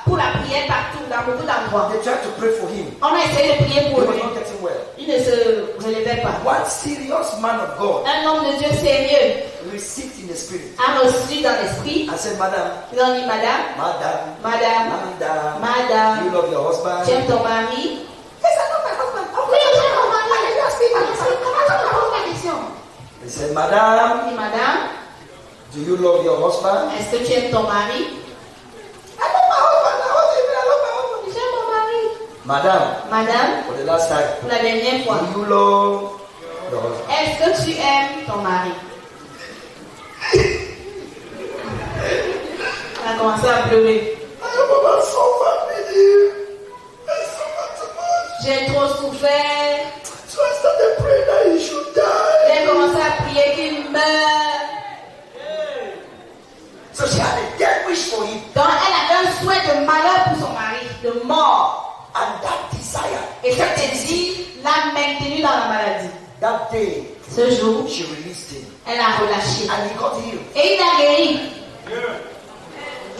pour la prière partout, dans beaucoup d'endroits.
They tried to pray for him.
On a essayé de prier
He
pour
was
lui.
not getting well.
Il ne se relevait pas.
One serious man of God
Un homme de Dieu sérieux
received in the spirit.
a reçu dans l'esprit.
I said, Madam,
Ils ont dit, Madame, Madame,
you love your husband.
tu aimes ton mari? Oui, j'aime mon mari.
He said, Madam,
Il dit, Madame,
do you love your husband?
est-ce que tu aimes ton mari?
I love my husband. I love my husband.
J'aime mon mari.
Madam,
Madame,
for the last time,
pour la dernière fois,
do you love your husband?
est-ce que tu aimes ton mari? Elle a commencé à pleurer. J'ai trop souffert.
So I started praying that he should die.
J'ai commencé à prier qu'il meure.
So she had a death wish for him.
Donc elle avait un souhait de malheur pour son mari, de mort.
And that desire,
Et cet désir l'a maintenu dans la maladie.
that day,
Ce jour,
she released him.
elle a relâché.
And he got healed.
Et il a guéri.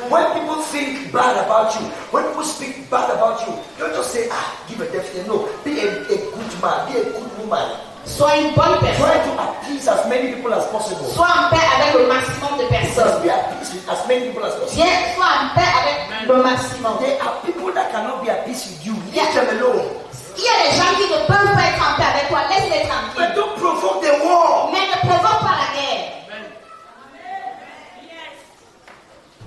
When people think bad about you, when people speak bad about you, don't just say, give a death. No, be a good man, be a good woman.
Sois une bonne
Try
personne.
to appease as many people as possible.
Sois en paix avec le maximum de
Just
personnes.
be at peace with as many people as possible.
Viens, sois en paix avec le maximum.
There are people that cannot be at peace with you. Leave them alone.
Il y a des gens qui ne peuvent pas être en paix avec toi. Laisse-les tranquilles.
But don't provoke the war.
Mais ne provoque pas la guerre.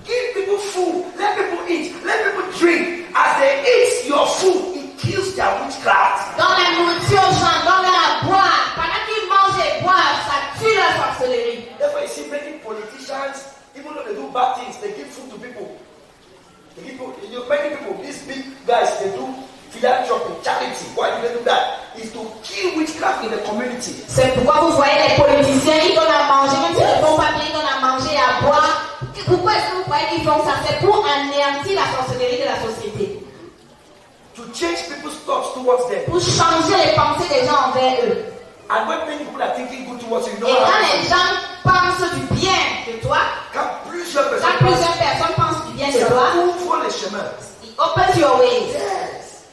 Give people food. Let people eat. Let people drink. As they eat your food, it kills their witchcraft.
Donne la nourriture aux gens, donne-leur à boire. Pendant qu'ils mangent et boivent, ça tue leur sorcellerie.
Therefore, you see many politicians, even though they do bad things, they give food to people. They give people, many people, these big guys, they do philanthropy, charity. Why do they do that? It's to kill witchcraft in the community.
C'est pourquoi vous voyez les politiciens, ils donnent à manger, même s'ils ne font pas bien, ils donnent à manger et à boire. Pourquoi est-ce que vous croyez qu'ils font ça? C'est pour anéantir la sorcellerie de la société.
To change people's thoughts towards them.
Pour changer les pensées des gens envers eux.
And when many people are thinking good towards you, you know
Et
what
quand
happens?
les gens pensent du bien de toi,
Quand plusieurs
quand
personnes
plusieurs personnes pensent du bien de toi,
ça ouvre les chemins.
it opens your ways.
Yes.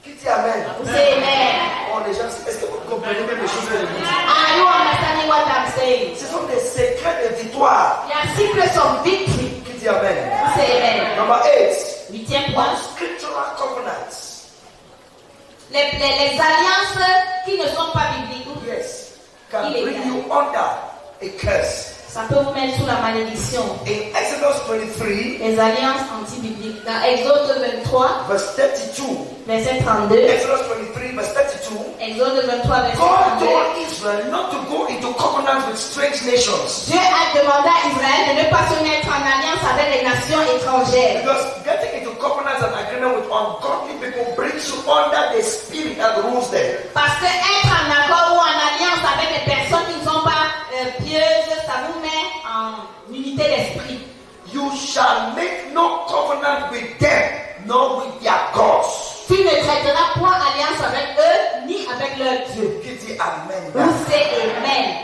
Qui dit Amen?
Vous savez, amen.
Oh, les gens, est-ce que vous comprenez même les choses que je dis?
Are you understanding what I'm saying?
Ce sont des secrets de victoire.
Il y a secrets of victory.
Qui dit Amen?
Vous savez, amen.
Number 8.
8e point.
Scriptural covenants.
Les alliances qui ne sont pas bibliques,
Yes. Can bring you under a curse.
ça peut vous mettre sous la malédiction.
In Exodus 23,
Les alliances anti-bibliques. Dans Exode 23,
verse 32.
verset 32.
Exodus 23, verse 32.
Exode 23, verset
God
32.
told Israel not to go into covenants with strange nations.
Dieu a demandé à Israël de ne pas se mettre en alliance avec les nations étrangères.
Because getting into covenants and agreement with ungodly people brings you under the spirit that rules them.
Parce que être en accord ou en alliance avec les personnes qui ne sont pas pieuses, ça vous met en unité d'esprit. l'esprit.
You shall make no covenant with them, nor with their gods.
Tu ne traiteras point alliance avec eux, ni avec leur Dieu.
Give the amen.
Ou c'est amen.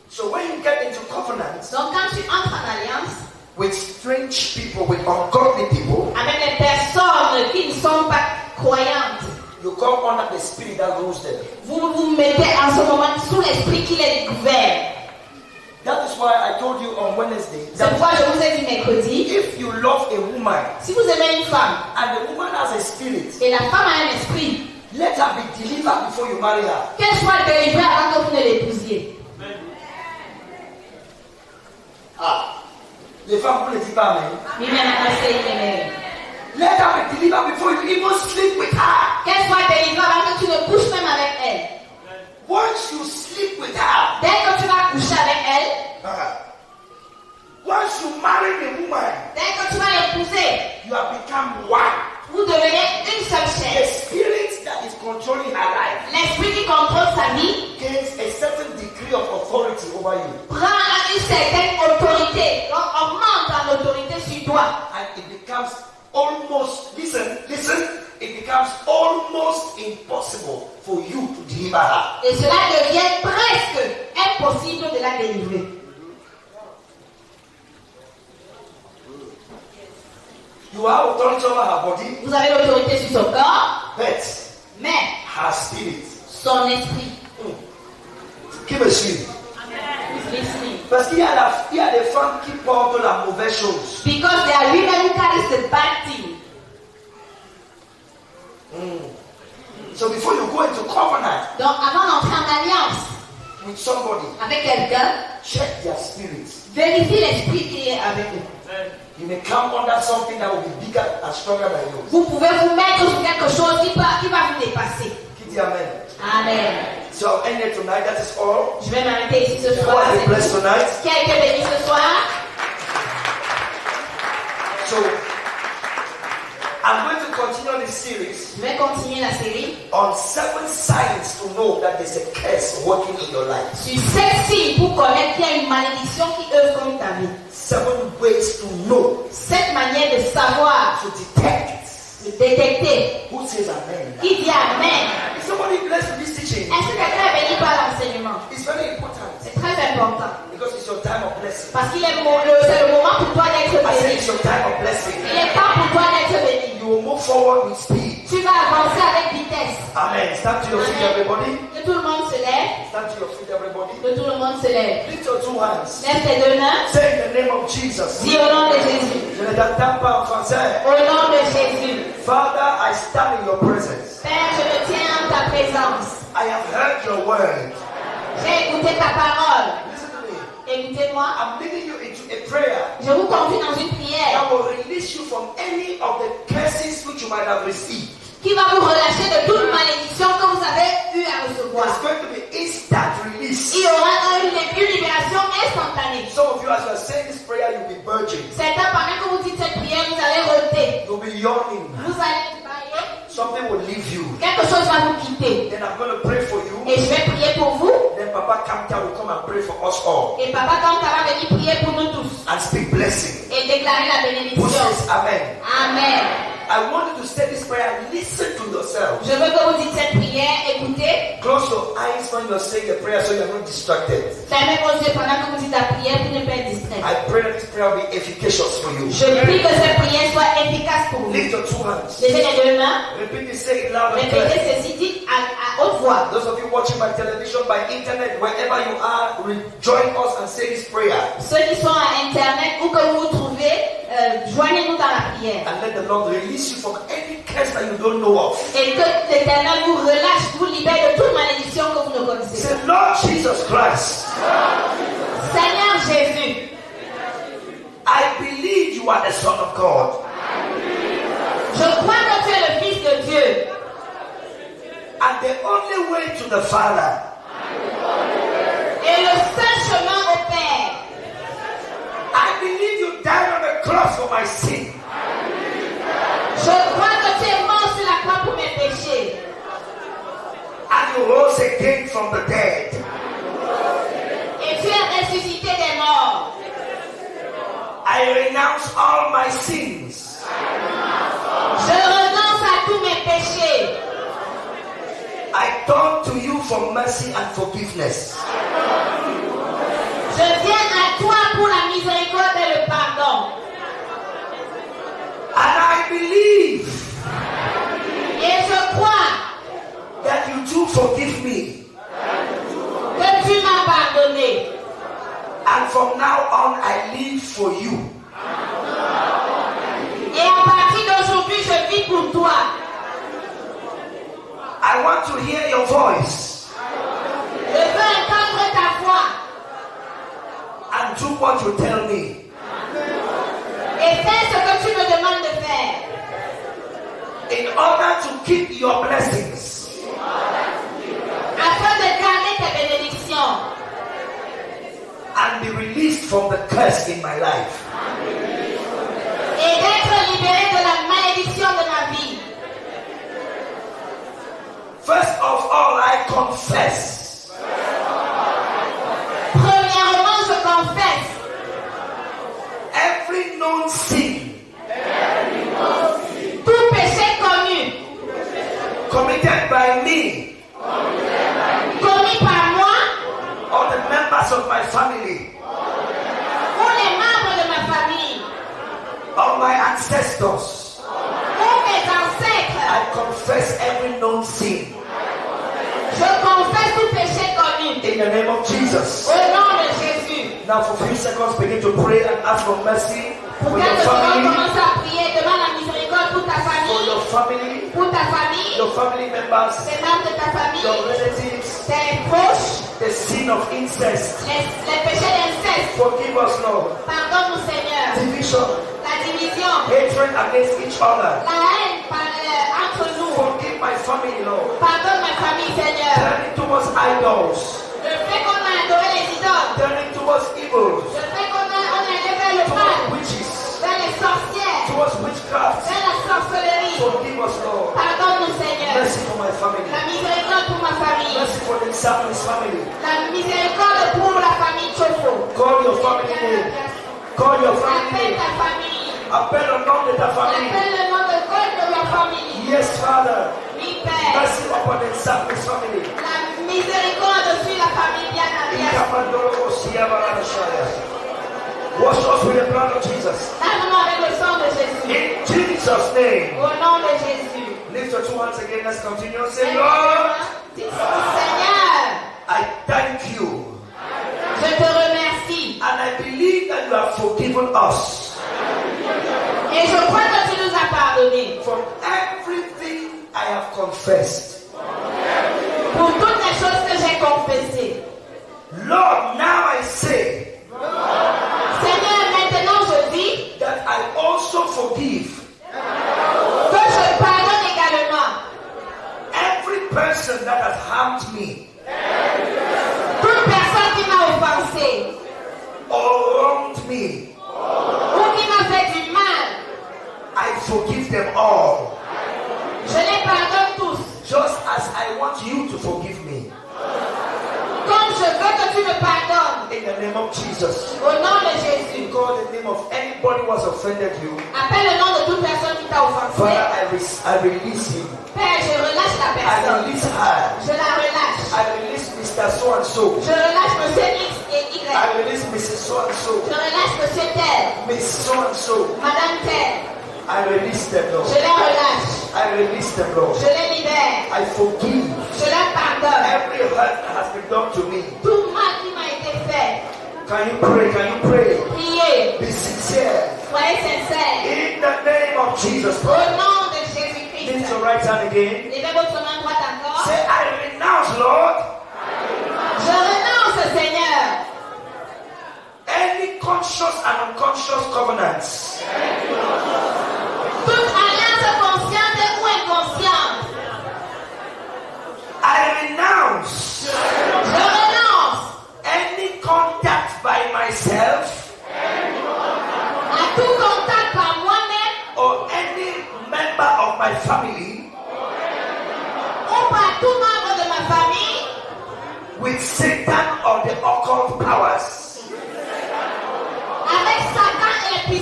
So when you get into covenants
Donc quand tu entres en alliance
with strange people, with ungodly people,
avec des personnes qui ne sont pas croyantes,
you come under the spirit that rules them.
vous vous mettez en ce moment sous l'esprit qui les gouverne.
That is why I told you on Wednesday
C'est
that
pourquoi je vous ai dit mercredi,
if you love a woman
si vous aimez une femme
and the woman has a spirit,
et la femme a un esprit,
let her be delivered before you marry her.
qu'elle soit délivrée avant que vous ne l'épousiez.
Les femmes, vous ne dites pas amen. Let her be delivered before you even sleep with her.
Qu'elle soit délivrée avant que tu ne couches même avec elle.
Once you sleep with her,
Dès que tu vas coucher avec elle,
once you marry the woman,
dès que tu vas l'épouser,
you have become one.
vous devenez une seule
The
chair.
spirit that is controlling her life
L'esprit qui contrôle sa vie
gains a certain degree of authority over you,
prend une certaine autorité, donc augmente en autorité sur toi.
and it becomes almost, listen, it becomes almost impossible for you to deliver her.
Et cela devient presque impossible de la délivrer.
You have authority over her body,
Vous avez l'autorité sur son corps,
but
mais
her spirit.
son esprit.
Qui me suit?
Listening.
Parce qu'il y a des femmes qui portent la mauvaise chose.
Because there are women who carry the bad thing.
So before you go into covenant
Donc avant d'entrer en alliance
with somebody,
avec quelqu'un,
check their spirits.
vérifie l'esprit qui est avec eux.
You may come under something that will be bigger and stronger than you.
Vous pouvez vous mettre sur quelque chose qui va vous dépasser.
Qui dit amen.
Amen.
So I'll end it tonight. That is all.
Je vais m'arrêter ici ce
I
soir.
want to be blessed tonight.
Qui a été béni ce soir?
So I'm going to continue this series
Je vais continuer la série
on 7 signs to know that there's a curse working in your life.
sur 7 signes pour connaître qu'il y a une malédiction qui œuvre contre ta vie.
7 ways to know,
7 manières de savoir,
to detect.
de détecter.
Who says amen?
Qui dit Amen?
Is somebody blessed with this teaching?
Est-ce que quelqu'un est béni par l'enseignement?
It's very important
C'est très important.
because it's your time of blessing.
Parce qu'il est c'est le moment pour toi d'être
I said
béni.
it's your time of blessing.
Il est temps pour toi d'être béni.
You will move forward with speed.
Tu vas avancer avec vitesse.
Amen. Stand to your feet, everybody.
Que tout le monde se lève.
Stand to your feet, everybody.
Que tout le monde se lève.
Lift your 2 hands.
Lève tes 2 mains.
Say in the name of Jesus.
Dis au nom de Jésus.
Je ne t'entends pas en français.
Au nom de Jésus.
Father, I stand in your presence.
Père, je me tiens en ta présence.
I have heard your word.
J'ai écouté ta parole.
Listen to me.
Écoutez-moi.
I'm leading you into a prayer
Je vous conduis dans une prière
that will release you from any of the curses which you might have received.
qui va vous relâcher de toute malédiction que vous avez eu à recevoir.
There's going to be instant release.
Il y aura une libération instantanée.
Some of you, as you are saying this prayer, you'll be virgin.
Certains, pendant que vous dites cette prière, vous allez rôter.
You'll be yawning.
Vous allez bailler.
Something will leave you.
Quelque chose va vous quitter.
Then I'm going to pray for you.
Et je vais prier pour vous.
Then Papa Kamta will come and pray for us all
Et Papa Kanta va venir prier pour nous tous.
and speak blessing.
Et déclarer la
Who
bénédiction.
says amen?
Amen.
I want you to say this prayer. Listen to yourself.
Je veux que vous dites cette prière. Écoutez.
Close your eyes when you're saying the prayer so you're not distracted.
Fermez vos yeux pendant que vous dites la prière pour ne pas être distrait.
I pray that this prayer will be efficacious for you.
Je prie que cette prière soit efficace pour vous.
Lift your 2 hands.
Levez les 2 mains.
Repeat it, say it loud and
Répétez
clear.
ceci, dites à haute voix.
Those of you watching by television, by internet, wherever you are, join us and say this prayer.
Ceux qui sont à internet ou que vous vous trouvez, joignez-nous dans la prière.
And let the Lord release you from any curse that you don't know of.
Et que l'Éternel vous relâche, vous libère de toute malédiction que vous ne connaissez
Say, Lord Jesus Christ,
pas. Seigneur Jésus,
I believe you are the Son of God.
je crois que tu es le Fils de Dieu.
And the only way to the Father
Et le seul chemin au Père.
I believe you died on the cross for my sin.
Je crois que tu es mort sur la croix pour mes péchés.
And you rose again from the dead.
Et tu es ressuscité des morts.
I renounce all my sins.
Je renonce à tous mes péchés.
I turn to you for mercy and forgiveness.
Je viens à toi pour la miséricorde et le pardon.
And I believe
Et je crois
that you do forgive me.
que tu m'as pardonné.
And from now on, I live for you.
Et à partir d'aujourd'hui, je vis pour toi.
I want to hear your voice
Je veux entendre ta voix
and do what you tell me.
et fais ce que tu me demandes de faire.
In order to keep your blessings
Afin de garder tes bénédictions
and be released from the curse in my life.
et d'être libéré de la malédiction de ma vie.
First of all, I confess
Premièrement, je confesse
every known sin
tout péché connu,
committed by me
commis par moi
or the members of my family
ou les membres de ma famille
or my ancestors.
ou mes ancêtres.
I confess every known sin
Je confesse tout péché connu
in the name of Jesus.
au nom de Jésus.
Now for a few seconds, begin to pray and ask for mercy
Pour
for
quelques
your
secondes,
family,
commence à prier, demande la miséricorde pour ta
for
famille,
your family,
pour ta famille,
your family members,
les membres de ta
your
famille,
relatives,
tes proches,
the sin of incest.
les péchés d'inceste.
Forgive us, Lord.
Pardonne-nous, Seigneur.
Division,
La division,
hatred against each other.
la haine entre nous.
Forgive my family, Lord.
Pardonne ma famille, Seigneur.
Turning towards idols,
Le fait qu'on a adoré les idoles,
turning towards evil,
le fait qu'on a allé vers le mal,
towards witches,
vers les sorcières,
towards witchcraft.
vers la sorcellerie.
Forgive us, Lord.
Pardonne-nous, Seigneur.
Mercy for my family.
La miséricorde pour ma famille.
Mercy for the Samuel's family.
La miséricorde pour la famille Chofo.
Call your family name. Call your family
Appelle
name.
ta famille.
Appelle le nom de ta famille.
Appelle le nom de God de la famille.
Yes, Father.
Oui, Père.
Mercy upon the Samuel's family.
La miséricorde sur la famille bien Abias.
Wash us with the blood of Jesus.
Lave-moi avec le sang de Jésus.
In Jesus' name.
Au nom de Jésus.
Lift your two hands again. Let's continue. Say, Lord,
Seigneur,
I thank you.
je te remercie.
And I believe that you have forgiven us
Et je crois que tu nous as pardonné
from everything I have confessed.
pour toutes les choses que j'ai confessées.
Lord, now I say
Seigneur, maintenant je dis
that I also forgive
que je pardonne également
every person that has harmed me
toute personne qui m'a offensé
or wronged me.
ou qui m'a fait du mal.
I forgive them all,
Je les pardonne tous.
just as I want you to forgive me.
Comme je veux que tu me pardonnes.
In the name of Jesus.
Au nom de Jésus.
Call the name of anybody who has offended you.
Appelle le nom de toute personne qui t'a offensé.
Father, I release him.
Père, je relâche la
I
personne.
release her.
Je la relâche.
I release Mr. So and so.
Je relâche monsieur X et Y.
I release Mrs. So and so.
Je relâche monsieur Tel.
Miss So and so.
Madame Tel.
I release them, Lord.
Je les relâche.
I release them, Lord.
Je les libère.
I forgive.
Je les pardonne.
Every hurt that has been done to me.
Tout mal qui m'a été fait.
Can you pray? Can you pray?
Priez.
Be sincere.
Soyez sincères.
In the name of Jesus
Au
Christ.
nom de
Lift
Jésus-Christ.
your right hand again.
Levez votre main droite encore.
Say, I renounce, Lord,
Je renonce, Seigneur,
any conscious and unconscious covenants
toute alliance consciente ou inconsciente.
I renounce
Je renonce
any contact by myself
à tout contact par moi-même
or any member of my family
ou par tout membre de ma famille
with Satan or the occult powers.
avec Satan et les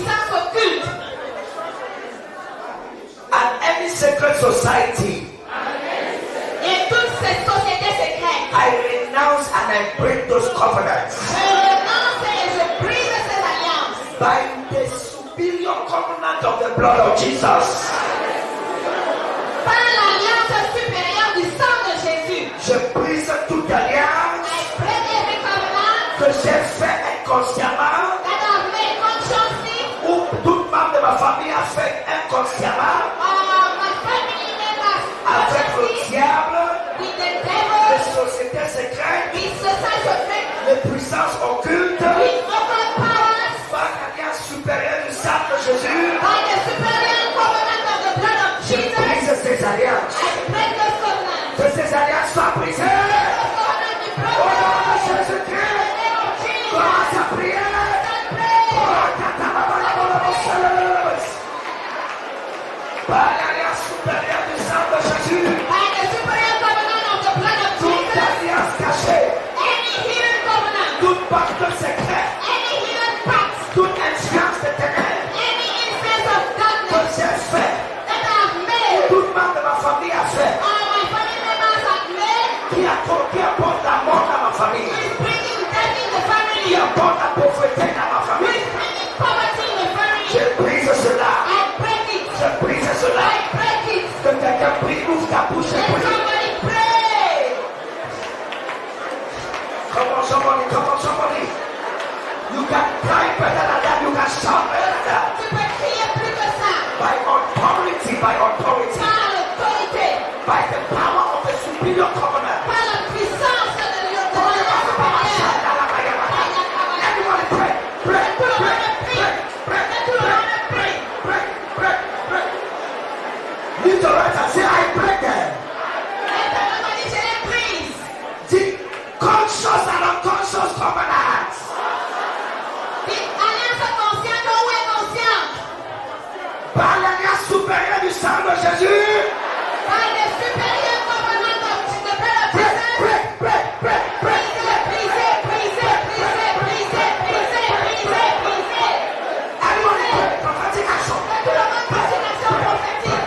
secret society.
Et toutes ces sociétés secrètes.
I renounce and I break those covenants.
Je renonce et je brise ces alliances.
By the superior covenant of the blood of Jesus.
Par l'alliance supérieure du sang de Jésus.
Je brise toute alliance
I break every covenant
que j'ai fait inconsciemment
that I've made consciously.
ou toute membre de ma famille a fait inconsciemment
My family members
avec le
consciously
diable,
with the
les
devil,
sociétés secrètes,
with society,
les puissances occultes,
with occult powers,
par l'alliance supérieure du sang de Jésus.
by the superior covenant of the blood of
Je
Jesus.
brise ces alliances.
I break those covenants.
Que ces alliances soient brisées.
Those covenants be
Au nom
broken.
de Jésus-Christ,
In the name of Jesus.
commence à prier.
I pray.
Par l'alliance supérieure du sang de Jésus,
By the superior covenant of the blood of
toute
Jesus.
alliance cachée,
Any hidden covenant.
toute pacte secret,
Any hidden pact.
toute influence de ténèbres
Any influence of
que
darkness
j'ai fait,
that I have made.
toute membre de ma famille a fait,
My family members have made.
qui apporte la mort à ma famille,
Who is bringing death in the family.
qui apporte la pauvreté à ma
Who
famille.
is bringing poverty in the family.
Je brise cela,
I break it.
je brise cela.
I break it.
Que quelqu'un prie, ouvre ta bouche et
Let
prie.
somebody pray.
Come on, somebody. You can cry better than that, you can shout better than that.
Tu peux crier plus que ça.
By authority,
Par l'autorité.
by the power of the superior covenant.
Par la puissance de l'alliance supérieure.
Everybody pray, pray,
Tout le
pray,
monde prie.
pray,
Tout le monde prie.
pray. Lift your right hand, say, I break them.
Maintenant, je les brise.
The conscious and unconscious covenants.
Alliance consciente ou inconsciente.
Par l'alliance supérieure du sang de Jésus.
By the superior covenant of the blood of Jesus.
Pray. Everybody pray, prophetic action.
Tout le monde passe une action prophétique.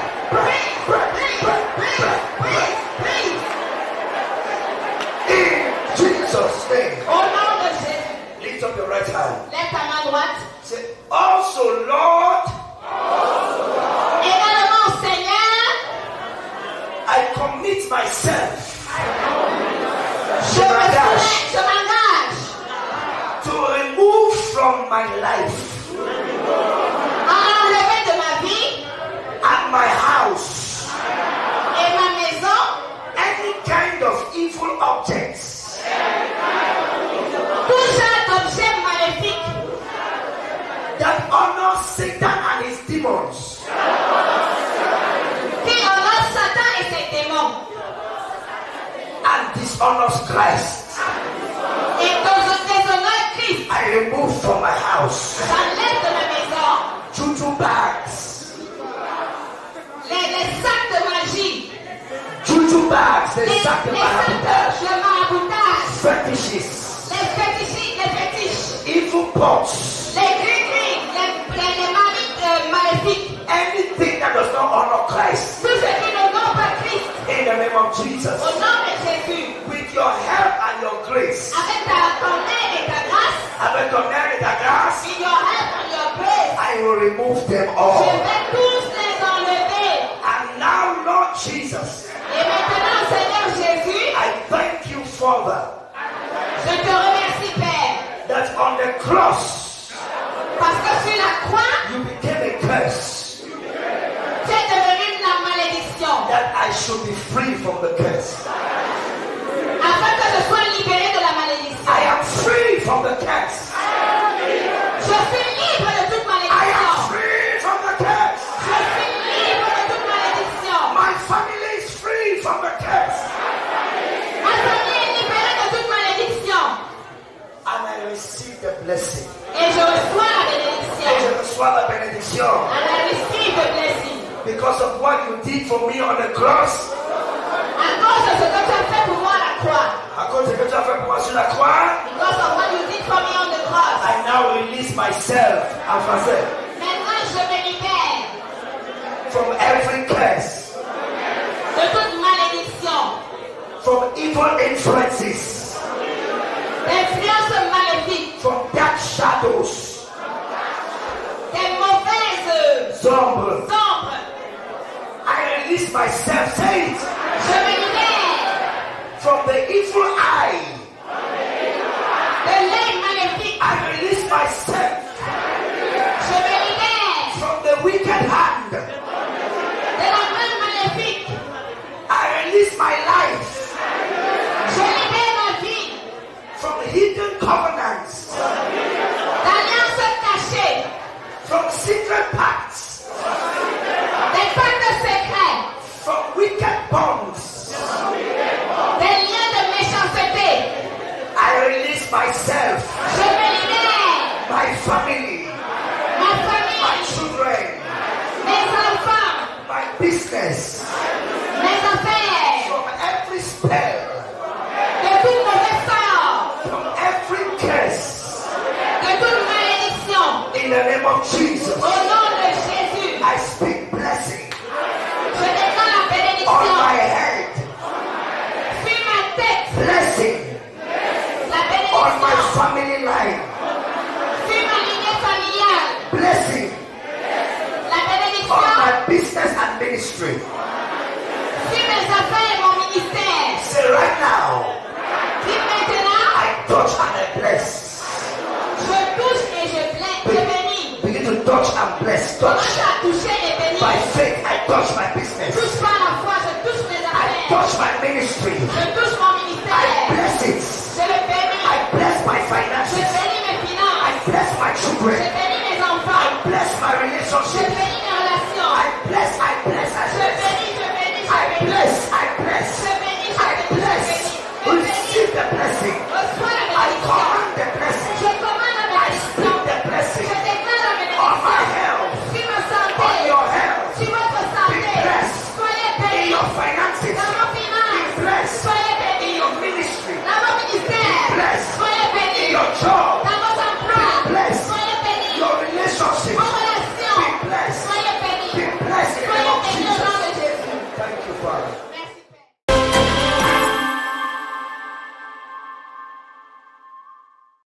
In Jesus' name.
Au nom de Jésus.
Lift up your right hand.
Lève ta main droite.
Say, also, Lord,
Également, Seigneur,
I commit myself
je m'engage
to remove from my life
à enlever de ma vie
and my house
et ma maison
any kind of evil objects
tout genre d'objets maléfiques
that honor Satan and his demons.
qui honorent Satan et ses démons
And dishonors Christ.
et déshonorent Christ.
I remove from my house
J'enlève de ma maison
juju bags,
les sacs de magie,
juju bags,
les
the sac
sacs
of maraboutage,
de maraboutage,
fetishes,
les fétiches,
evil pots,
les gris-gris, les maris maléfiques,
anything that does not honor Christ.
tout ce qui n'honore pas Christ.
In the name of Jesus.
Au nom de Jésus,
With your help and your grace.
avec ton aide et ta grâce,
Avec ton aide et ta grâce,
with your help and your grace,
I will remove them
je
all.
vais tous les enlever.
And now, Lord Jesus,
Et maintenant, Seigneur Jésus,
I thank you, Father,
je te remercie, Père,
that on the cross,
parce que sur la croix,
you became a curse,
tu es devenu la malédiction,
that I should be free from the curse.
afin que je sois libéré de la malédiction.
I am free from the curse.
Je suis libre de toute
I am
malédiction.
free from the curse.
Je suis libre de toute malédiction.
My family is free from the curse.
Ma famille est libérée de toute malédiction.
And I receive the blessing.
Et je reçois la
Et
bénédiction.
je reçois la bénédiction.
And I receive the blessing.
Because of what you did for me on the cross.
À cause de ce que tu as fait pour moi à la croix.
À cause de ce que tu as fait pour moi sur la croix,
Because of what you did for me on the cross.
I now release myself en français
Maintenant, je me libère
from every curse evil influences,
d'influences maléfiques,
from dark shadows,
des mauvaises
ombres.
ombres.
I release myself, say it,
Je me libère
from the evil eye.
de l'œil maléfique.
I release myself
Je me libère
from the wicked hand.
de la main maléfique.
I release my life
Je libère ma vie
from hidden covenants,
d'alliances cachées,
from secret pacts,
des pactes secrets,
from wicked bonds.
des liens de méchanceté.
I release myself,
Je me libère
my family,
ma
my
famille,
children,
mes enfants,
my business,
mes affaires,
from every spell,
de tout mauvais sort,
from every curse.
de toute malédiction.
In the name of Jesus,
Au nom de Jésus,
I speak blessing
je déclare la
on
bénédiction
my head,
sur ma tête,
blessing
la
on my
bénédiction
family line,
sur ma lignée familiale,
blessing
la
on
bénédiction
my business and ministry.
sur mes affaires et mon ministère.
Say right now,
Dis maintenant,
I touch and I bless.
je touche et je bénis.
Begin to touch and bless. Touch.
Commence à toucher et bénir.
By faith, I touch my business.
Touche par la foi, je touche mes
I
affaires.
touch my ministry.
Je touche mon
I
ministère.
bless it.
Je le bénis.
I bless my
Je
finances.
bénis mes
I
finances.
bless my
Je
children.
bénis mes enfants.
I bless my
Je
relationship.